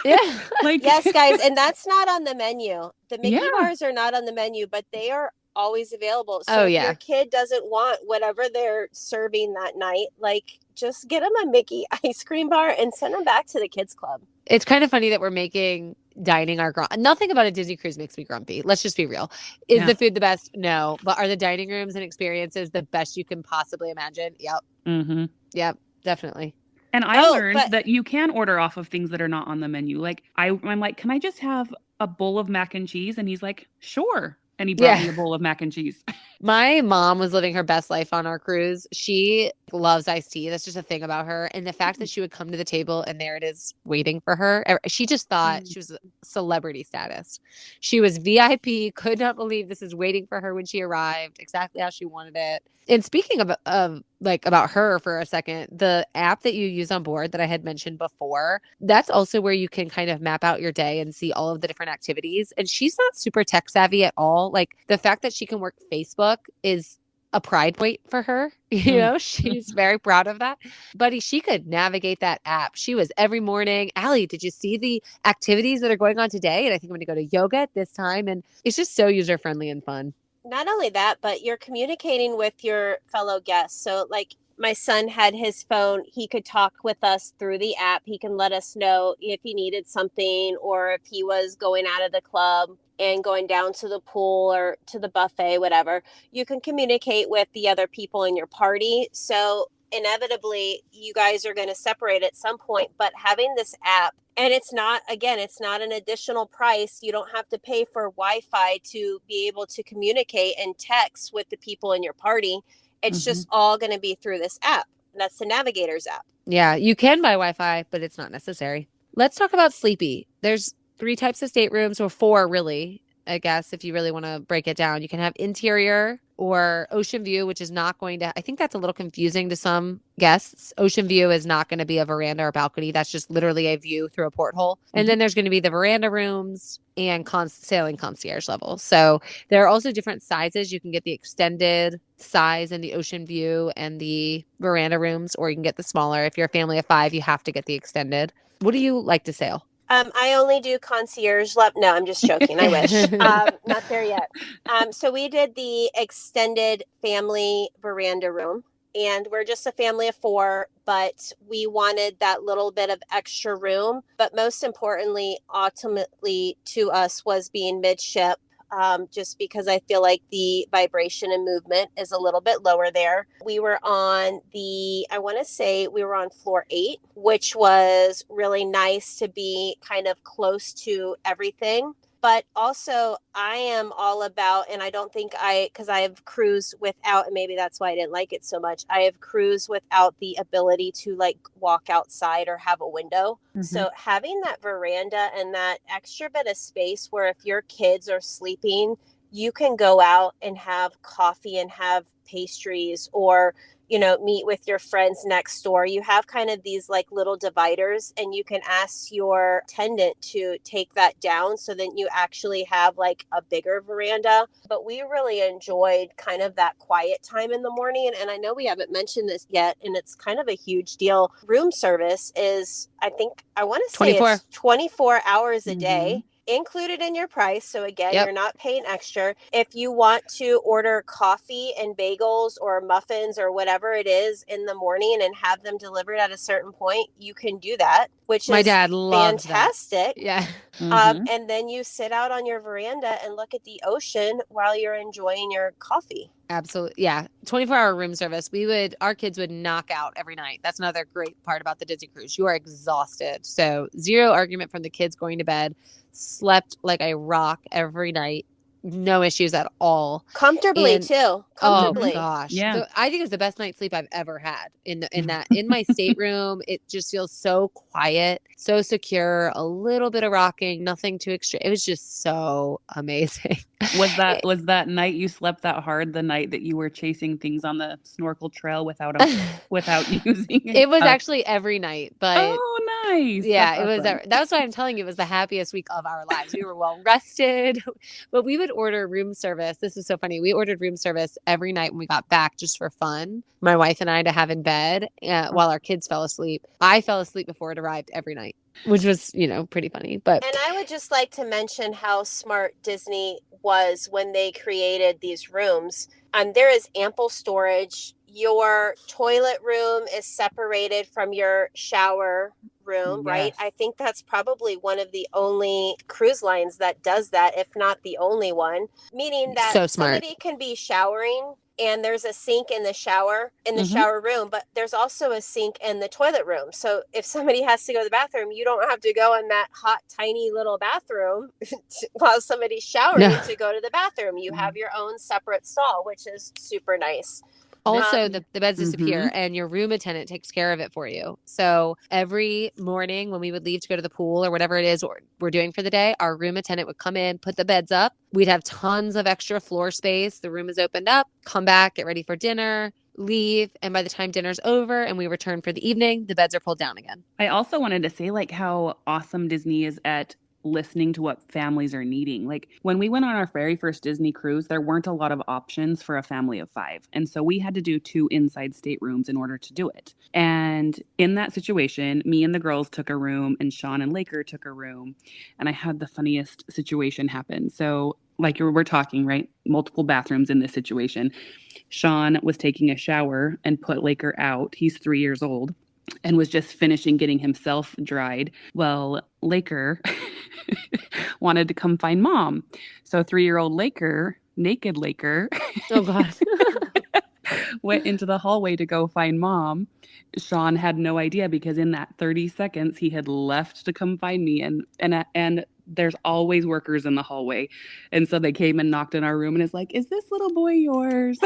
Yeah. Like Yes, guys, and that's not on the menu. The Mickey Yeah. bars are not on the menu, but they are always available. So Oh, if yeah. your kid doesn't want whatever they're serving that night, like just get them a Mickey ice cream bar and send them back to the kids club. It's kind of funny that we're making dining our nothing about a Disney cruise makes me grumpy. Let's just be real. Is the food the best? No. But are the dining rooms and experiences the best you can possibly imagine? Yep. Mm-hmm. Yep, definitely. And I learned that you can order off of things that are not on the menu. Like I'm like, can I just have a bowl of mac and cheese? And he's like, sure. And he brought me a bowl of mac and cheese. My mom was living her best life on our cruise. She loves iced tea. That's just a thing about her. And the fact that she would come to the table and there it is waiting for her. She just thought she was celebrity status. She was VIP, could not believe this is waiting for her when she arrived, exactly how she wanted it. And speaking of like about her for a second, the app that you use on board that I had mentioned before, that's also where you can kind of map out your day and see all of the different activities. And she's not super tech savvy at all. Like the fact that she can work Facebook is a pride weight for her. You know, she's very proud of that. But she could navigate that app. She was every morning, Allie, did you see the activities that are going on today? And I think I'm going to go to yoga at this time. And it's just so user-friendly and fun. Not only that, but you're communicating with your fellow guests. So like my son had his phone. He could talk with us through the app. He can let us know if he needed something or if he was going out of the club and going down to the pool or to the buffet, whatever. You can communicate with the other people in your party. So inevitably, you guys are going to separate at some point. But having this app, and it's not an additional price. You don't have to pay for Wi-Fi to be able to communicate and text with the people in your party. It's just all going to be through this app. That's the Navigators app. Yeah, you can buy Wi-Fi, but it's not necessary. Let's talk about Sleepy. There's 3 types of staterooms, or 4 really, I guess, if you really want to break it down. You can have interior or ocean view, which is not going to, I think that's a little confusing to some guests. Ocean view is not going to be a veranda or balcony. That's just literally a view through a porthole. And then there's going to be the veranda rooms and sailing concierge level. So there are also different sizes. You can get the extended size in the ocean view and the veranda rooms, or you can get the smaller. If you're a family of 5, you have to get the extended. What do you like to sail? I only do concierge level. No, I'm just joking. I wish. Not there yet. So we did the extended family veranda room, and we're just a family of 4, but we wanted that little bit of extra room. But most importantly, ultimately to us was being midship. Just because I feel like the vibration and movement is a little bit lower there. We were on floor 8, which was really nice to be kind of close to everything. But also I am all about, and I don't think because I have cruised without, and maybe that's why I didn't like it so much. I have cruised without the ability to like walk outside or have a window. So having that veranda and that extra bit of space where if your kids are sleeping, you can go out and have coffee and have pastries, or meet with your friends next door. You have kind of these like little dividers, and you can ask your attendant to take that down so that you actually have like a bigger veranda. But we really enjoyed kind of that quiet time in the morning. And I know we haven't mentioned this yet, and it's kind of a huge deal. Room service is, I want to say 24. it's 24 hours a day. Included in your price. So again, you're not paying extra. If you want to order coffee and bagels or muffins or whatever it is in the morning and have them delivered at a certain point, you can do that, which My is dad loves fantastic. That. Yeah. And then you sit out on your veranda and look at the ocean while you're enjoying your coffee. Absolutely. Yeah. 24-hour room service. Our kids would knock out every night. That's another great part about the Disney cruise. You are exhausted. So 0 argument from the kids going to bed. Slept like a rock every night. No issues at all. Comfortably too. Comfortably. Oh gosh. Yeah. I think it's the best night's sleep I've ever had in my stateroom. It just feels so quiet, so secure, a little bit of rocking, nothing too extreme. It was just so amazing. Was that night you slept that hard the night that you were chasing things on the snorkel trail without using It was actually every night, but oh, nice. yeah, That's it was. awesome. That's why I'm telling you, it was the happiest week of our lives. We were well rested, but we would order room service. This is so funny. We ordered room service every night when we got back, just for fun. My wife and I to have in bed while our kids fell asleep. I fell asleep before it arrived every night, which was, pretty funny. But And I would just like to mention how smart Disney was when they created these rooms. There is ample storage. Your toilet room is separated from your shower room, right? Yes. I think that's probably one of the only cruise lines that does that, if not the only one, meaning that so smart. somebody can be showering and there's a sink in the shower Mhm. shower room, but there's also a sink in the toilet room. So if somebody has to go to the bathroom, you don't have to go in that hot, tiny little bathroom while somebody's showering to go to the bathroom. You have your own separate stall, which is super nice. Also, the beds disappear and your room attendant takes care of it for you. So every morning when we would leave to go to the pool or whatever it is we're doing for the day, our room attendant would come in, put the beds up. We'd have tons of extra floor space. The room is opened up, come back, get ready for dinner, leave. And by the time dinner's over and we return for the evening, the beds are pulled down again. I also wanted to say how awesome Disney is at listening to what families are needing. Like when we went on our very first Disney cruise, there weren't a lot of options for a family of 5. And so we had to do 2 inside staterooms in order to do it. And in that situation, me and the girls took a room and Sean and Laker took a room. And I had the funniest situation happen. So like we're talking, right? Multiple bathrooms in this situation. Sean was taking a shower and put Laker out. He's 3 years old. And was just finishing getting himself dried. Well, Laker wanted to come find mom. So 3-year-old Laker, naked Laker, oh God, went into the hallway to go find mom. Sean had no idea because in that 30 seconds he had left to come find me, and there's always workers in the hallway. And so they came and knocked in our room and it's like, is this little boy yours?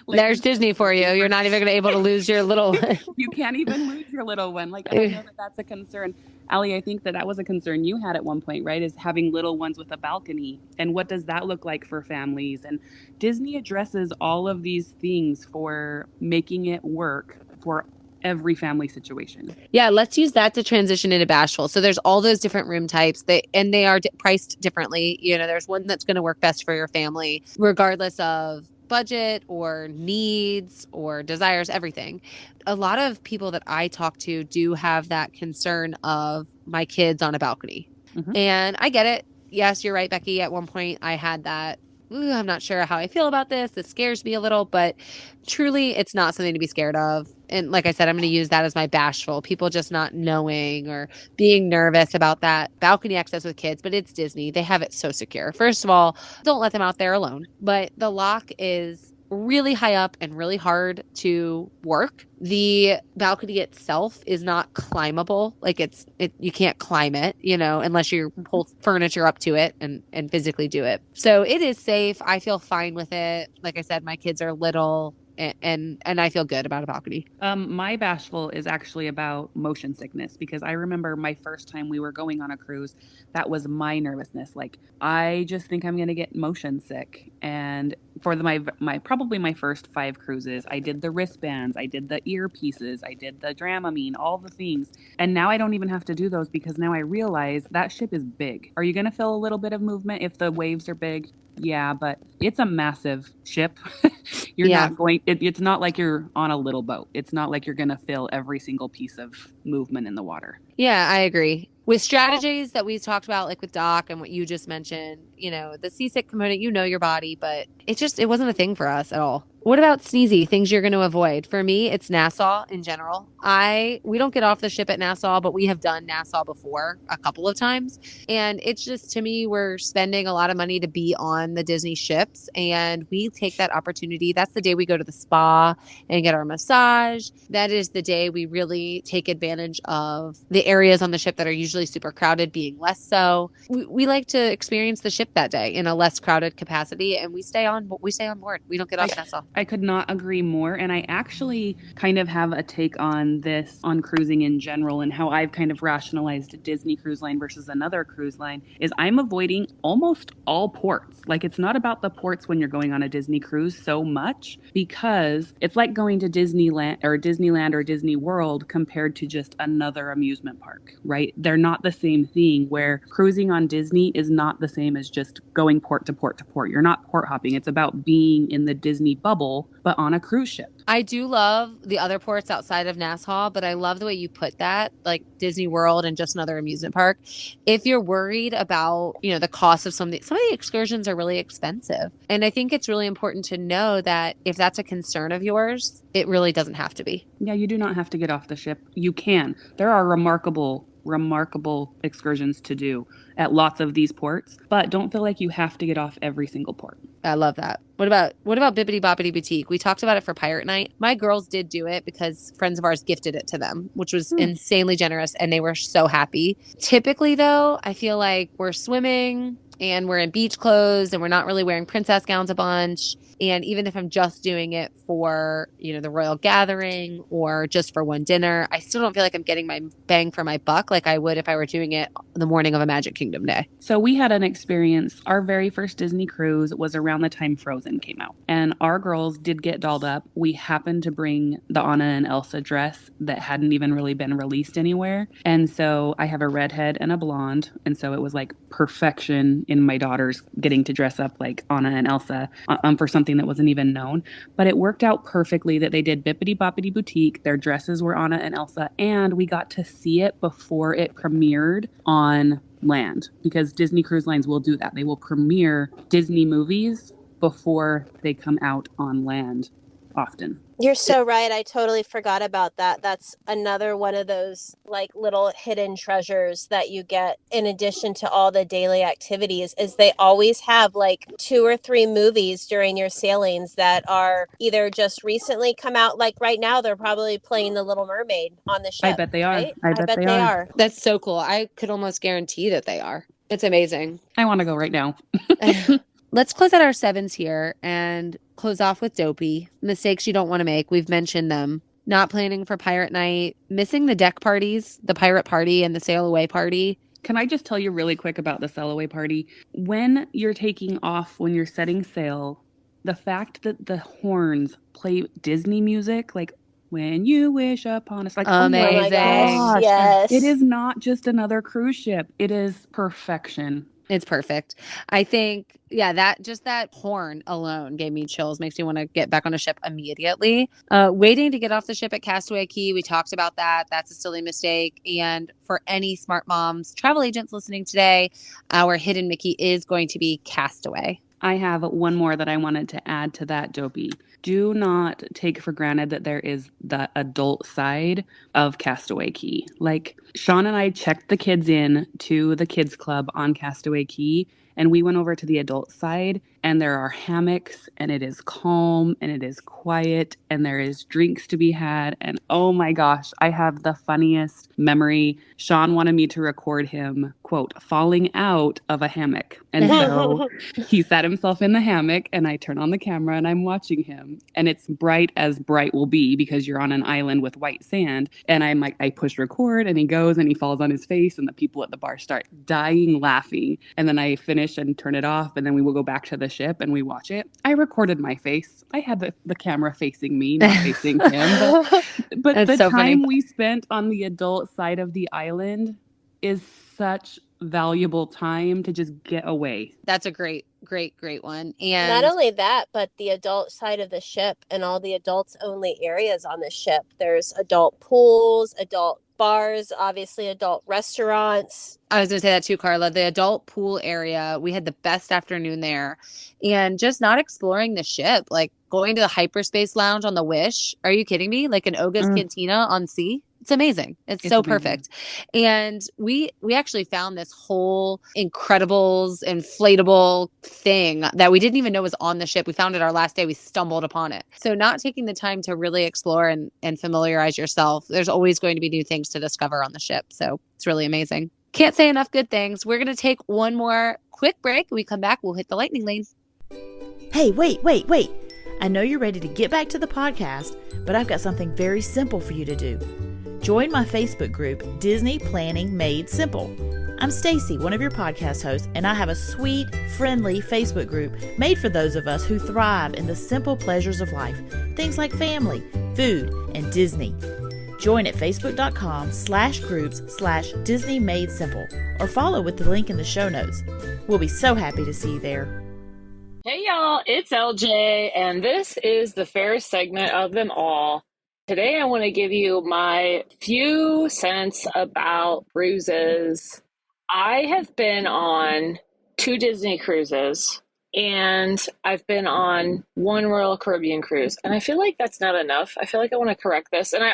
There's Disney for you. You're not even going to be able to lose your little you can't even lose your little one. I know that's a concern. Allie, I think that was a concern you had at one point, right? Is having little ones with a balcony. And what does that look like for families? And Disney addresses all of these things for making it work for every family situation. Yeah, let's use that to transition into Bashful. So there's all those different room types. They are priced differently. There's one that's going to work best for your family, regardless of budget or needs or desires, everything. A lot of people that I talk to do have that concern of my kids on a balcony. Mm-hmm. And I get it. Yes, you're right, Becki. At one point I had that. I'm not sure how I feel about this. This scares me a little, but truly it's not something to be scared of. And like I said, I'm going to use that as my Bashful. People just not knowing or being nervous about that balcony access with kids, but it's Disney. They have it so secure. First of all, don't let them out there alone. But the lock is really high up and really hard to work. The balcony itself is not climbable. You can't climb it, unless you pull furniture up to it and physically do it. So it is safe. I feel fine with it. Like I said, my kids are little. And I feel good about a balcony. My Bashful is actually about motion sickness because I remember my first time we were going on a cruise, that was my nervousness. I just think I'm going to get motion sick. And for my probably my first 5 cruises, I did the wristbands, I did the earpieces, I did the Dramamine, all the things. And now I don't even have to do those because now I realize that ship is big. Are you going to feel a little bit of movement if the waves are big? Yeah, but it's a massive ship. It's not like you're on a little boat. It's not like you're going to feel every single piece of movement in the water. Yeah, I agree. With strategies that we talked about, like with Doc and what you just mentioned, the seasick component, your body, but it wasn't a thing for us at all. What about sneezy, things you're going to avoid? For me, it's Nassau in general. We don't get off the ship at Nassau, but we have done Nassau before a couple of times. And it's just, to me, we're spending a lot of money to be on the Disney ships. And we take that opportunity. That's the day we go to the spa and get our massage. That is the day we really take advantage of the areas on the ship that are usually super crowded being less so. We like to experience the ship that day in a less crowded capacity, and we stay on board. We don't get off Nassau. I could not agree more. And I actually kind of have a take on this, on cruising in general, and how I've kind of rationalized a Disney cruise line versus another cruise line is I'm avoiding almost all ports. Like, it's not about the ports when you're going on a Disney cruise so much, because it's like going to Disneyland or Disney World compared to just another amusement park, right? They're not the same thing, where cruising on Disney is not the same as just going port to port to port. You're not port hopping. It's about being in the Disney bubble, but on a cruise ship. I do love the other ports outside of Nassau, but I love the way you put that, like Disney World and just another amusement park. If you're worried about, the cost of some of the excursions are really expensive. And I think it's really important to know that if that's a concern of yours, it really doesn't have to be. Yeah, you do not have to get off the ship. You can. There are remarkable excursions to do at lots of these ports, but don't feel like you have to get off every single port. I love that. What about Bibbidi Bobbidi Boutique? We talked about it for Pirate Night. My girls did do it because friends of ours gifted it to them, which was insanely generous, and they were so happy. Typically, though, I feel like we're swimming and we're in beach clothes and we're not really wearing princess gowns a bunch. And even if I'm just doing it for, the royal gathering or just for one dinner, I still don't feel like I'm getting my bang for my buck like I would if I were doing it the morning of a Magic Kingdom day. So we had an experience. Our very first Disney cruise was around the time Frozen came out. And our girls did get dolled up. We happened to bring the Anna and Elsa dress that hadn't even really been released anywhere. And so I have a redhead and a blonde. And so it was like perfection in my daughters getting to dress up like Anna and Elsa for something that wasn't even known. But it worked out perfectly that they did Bippity Boppity Boutique. Their dresses were Anna and Elsa, and we got to see it before it premiered on land, because Disney Cruise Lines will do that. They will premiere Disney movies before they come out on land often. You're so right. I totally forgot about that. That's another one of those like little hidden treasures that you get in addition to all the daily activities, is they always have like 2 or 3 movies during your sailings that are either just recently come out. Like right now, they're probably playing The Little Mermaid on the ship. I bet they are. Right? I bet they are. That's so cool. I could almost guarantee that they are. It's amazing. I want to go right now. Let's close out our 7s here and close off with Dopey. Mistakes you don't want to make. We've mentioned them. Not planning for Pirate Night, missing the deck parties, the pirate party and the sail away party. Can I just tell you really quick about the sail away party? When you're taking off, when you're setting sail, the fact that the horns play Disney music, like When You Wish Upon a Star, like, amazing. Oh my gosh, yes. It is not just another cruise ship. It is perfection. It's perfect. I think, that horn alone gave me chills. Makes me want to get back on a ship immediately. Waiting to get off the ship at Castaway Cay. We talked about that. That's a silly mistake. And for any smart moms, travel agents listening today, our hidden Mickey is going to be Castaway. I have one more that I wanted to add to that, Dopey. Do not take for granted that there is the adult side of Castaway Cay. Like, Sean and I checked the kids in to the kids club on Castaway Cay, and we went over to the adult side, and there are hammocks, and it is calm, and it is quiet, and there is drinks to be had. And oh my gosh, I have the funniest memory. Sean wanted me to record him, quote, falling out of a hammock. And so he sat himself in the hammock, and I turn on the camera and I'm watching him, and it's bright as bright will be because you're on an island with white sand. And I'm like, I push record, and he goes and he falls on his face, and the people at the bar start dying laughing. And then I finish and turn it off, and then we will go back to the ship and we watch it. I recorded my face. I had the camera facing me, not facing him. But the so time we spent on the adult side of the island is such valuable time to just get away. That's a great one. And not only that, but the adult side of the ship and all the adults only areas on the ship. There's adult pools, adult bars, obviously adult restaurants. I was going to say that too, Karla. The adult pool area, we had the best afternoon there. And just not exploring the ship, like going to the hyperspace lounge on the Wish. Are you kidding me? Like an Oga's Cantina on sea. It's amazing. It's so amazing. Perfect. And we actually found this whole Incredibles inflatable thing that we didn't even know was on the ship. We found it our last day. We stumbled upon it. So not taking the time to really explore and familiarize yourself. There's always going to be new things to discover on the ship. So it's really amazing. Can't say enough good things. We're going to take one more quick break. When we come back, we'll hit the lightning lane. Hey, wait. I know you're ready to get back to the podcast, but I've got something very simple for you to do. Join my Facebook group, Disney Planning Made Simple. I'm Stacy, one of your podcast hosts, and I have a sweet, friendly Facebook group made for those of us who thrive in the simple pleasures of life, things like family, food, and Disney. Join at facebook.com/groups/Disney Made Simple or follow with the link in the show notes. We'll be so happy to see you there. Hey y'all, it's LJ, and this is the fairest segment of them all. Today I want to give you my few cents about cruises. I have been on 2 Disney cruises, and I've been on 1 Royal Caribbean cruise, and I feel like that's not enough. I feel like I want to correct this, and I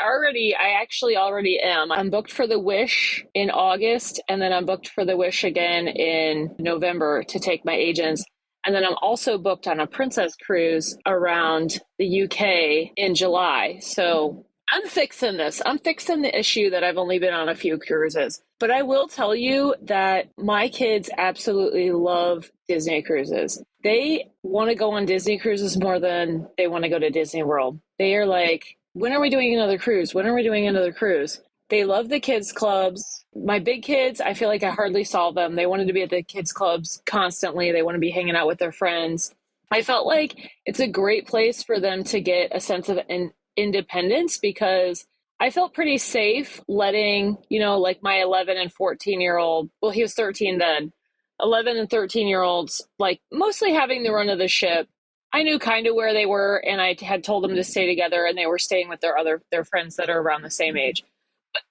actually already am. I'm booked for the Wish in August, and then I'm booked for the Wish again in November to take my agents. And then I'm also booked on a Princess cruise around the UK in July. So I'm fixing this. I'm fixing the issue that I've only been on a few cruises. But I will tell you that my kids absolutely love Disney cruises. They want to go on Disney cruises more than they want to go to Disney World. They are like, when are we doing another cruise? When are we doing another cruise? They love the kids clubs. My big kids, I feel like I hardly saw them. They wanted to be at the kids clubs constantly. They want to be hanging out with their friends. I felt like it's a great place for them to get a sense of independence, because I felt pretty safe letting, like my 11 and 14-year-old, well, he was 13 then, 11 and 13-year-olds, like mostly having the run of the ship. I knew kind of where they were, and I had told them to stay together, and they were staying with their friends that are around the same age.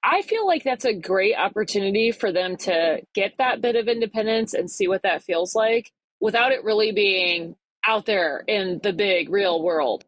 I feel like that's a great opportunity for them to get that bit of independence and see what that feels like without it really being out there in the big real world.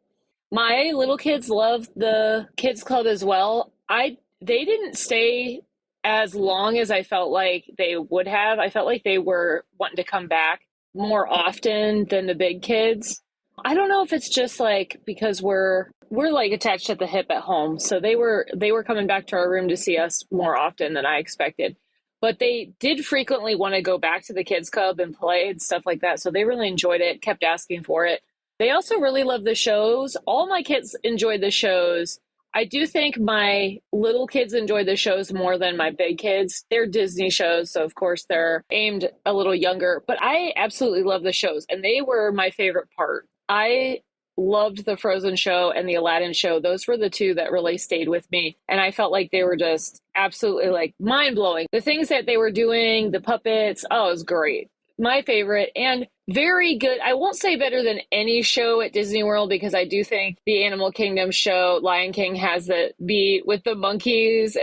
My little kids love the kids club as well. They didn't stay as long as I felt like they would have. I felt like they were wanting to come back more often than the big kids. I don't know if it's just like because we're like attached at the hip at home. So they were coming back to our room to see us more often than I expected. But they did frequently want to go back to the kids club and play and stuff like that. So they really enjoyed it, kept asking for it. They also really love the shows. All my kids enjoyed the shows. I do think my little kids enjoy the shows more than my big kids. They're Disney shows, so of course they're aimed a little younger. But I absolutely love the shows, and they were my favorite part. I loved the Frozen show and the Aladdin show. Those were the 2 that really stayed with me. And I felt like they were just absolutely like mind-blowing. The things that they were doing, the puppets, it was great. My favorite and very good. I won't say better than any show at Disney World, because I do think the Animal Kingdom show, Lion King, has the beat with the monkeys,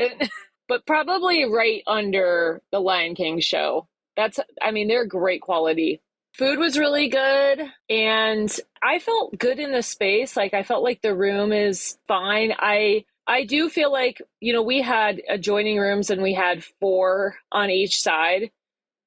but probably right under the Lion King show. They're great quality. Food was really good, and I felt good in the space. Like, I felt like the room is fine. I do feel like, we had adjoining rooms, and we had 4 on each side,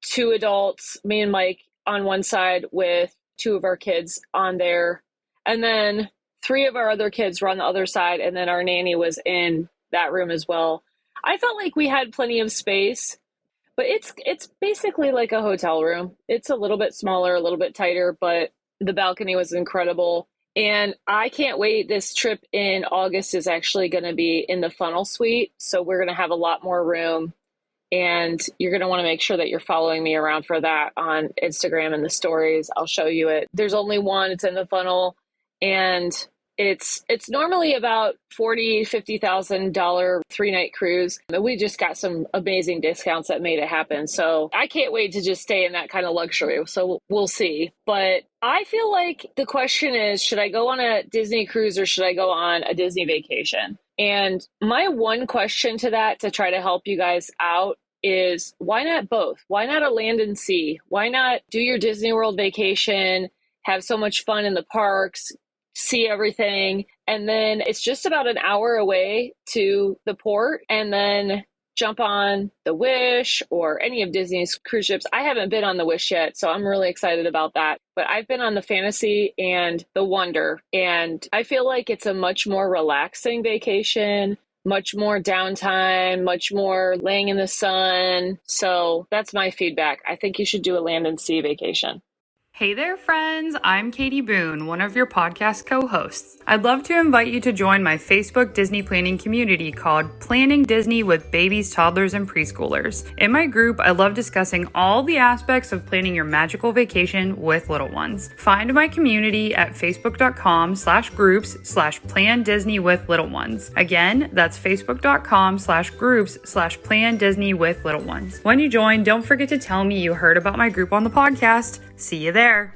2 adults, me and Mike on one side with 2 of our kids on there. And then 3 of our other kids were on the other side, and then our nanny was in that room as well. I felt like we had plenty of space. But it's basically like a hotel room. It's a little bit smaller, a little bit tighter, but the balcony was incredible. And I can't wait. This trip in August is actually going to be in the funnel suite. So we're going to have a lot more room. And you're going to want to make sure that you're following me around for that on Instagram and the stories. I'll show you it. There's only one. It's in the funnel. And it's normally about $40,000-$50,000 3-night cruise. But we just got some amazing discounts that made it happen. So I can't wait to just stay in that kind of luxury. So we'll see. But I feel like the question is, should I go on a Disney cruise or should I go on a Disney vacation? And my one question to that, to try to help you guys out, is why not both? Why not a land and sea? Why not do your Disney World vacation, have so much fun in the parks, see everything, and then it's just about an hour away to the port, and then jump on the Wish or any of Disney's cruise ships. I haven't been on the Wish yet, so I'm really excited about that. But I've been on the Fantasy and the Wonder, and I feel like it's a much more relaxing vacation, much more downtime, much more laying in the sun. So that's my feedback. I think you should do a land and sea vacation. Hey there, friends. I'm Katie Boone, one of your podcast co-hosts. I'd love to invite you to join my Facebook Disney planning community called Planning Disney with Babies, Toddlers, and Preschoolers. In my group, I love discussing all the aspects of planning your magical vacation with little ones. Find my community at facebook.com/groups/Plan Disney with Little Ones. Again, that's facebook.com/groups/Plan Disney with Little Ones. When you join, don't forget to tell me you heard about my group on the podcast. See you there.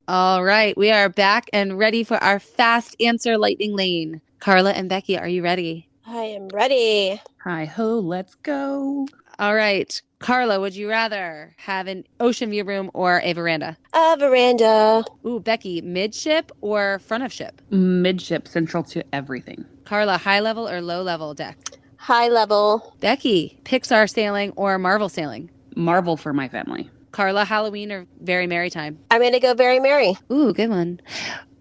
All right, we are back and ready for our fast answer lightning lane. Karla and Becki, are you ready? I am ready. Hi ho, let's go. All right. Karla, would you rather have an ocean view room or a veranda? A veranda. Ooh, Becki, midship or front of ship? Midship, central to everything. Karla, high level or low level deck? High level. Becki, Pixar sailing or Marvel sailing? Marvel for my family. Karla, Halloween or Very Merry Time? I'm going to go very merry. Ooh, good one.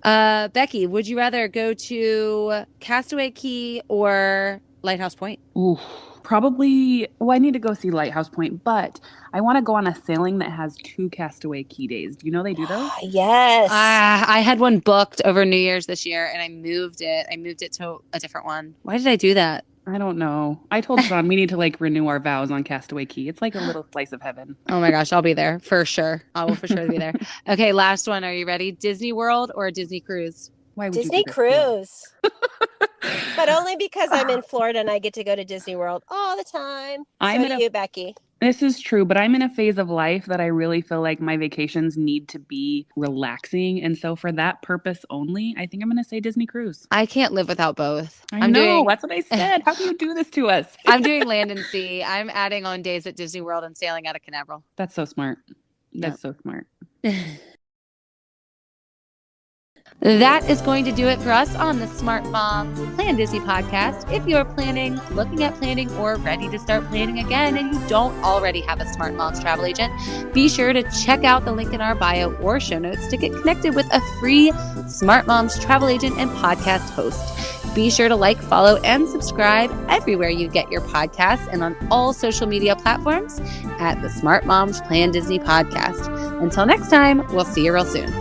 Becki, would you rather go to Castaway Cay or Lighthouse Point? Ooh, probably. Well, I need to go see Lighthouse Point, but I want to go on a sailing that has 2 Castaway Cay days. Do you know they do those? Yes. I had one booked over New Year's this year, and I moved it. I moved it to a different one. Why did I do that? I don't know. I told Sean we need to renew our vows on Castaway Cay. It's like a little slice of heaven. Oh my gosh, I'll be there for sure. I will for sure be there. Okay, last one. Are you ready? Disney World or Disney Cruise? Why would Disney you do this? Cruise. But only because I'm in Florida and I get to go to Disney World all the time. So do you, Becki. This is true, but I'm in a phase of life that I really feel like my vacations need to be relaxing. And so for that purpose only, I think I'm going to say Disney Cruise. I can't live without both. I know. That's what I said. How do you do this to us? I'm doing land and sea. I'm adding on days at Disney World and sailing out of Canaveral. That's so smart. That's so smart. That is going to do it for us on the Smart Moms Plan Disney podcast. If you're planning, looking at planning, or ready to start planning again and you don't already have a Smart Moms travel agent, be sure to check out the link in our bio or show notes to get connected with a free Smart Moms travel agent and podcast host. Be sure to like, follow, and subscribe everywhere you get your podcasts and on all social media platforms at the Smart Moms Plan Disney podcast. Until next time, we'll see you real soon.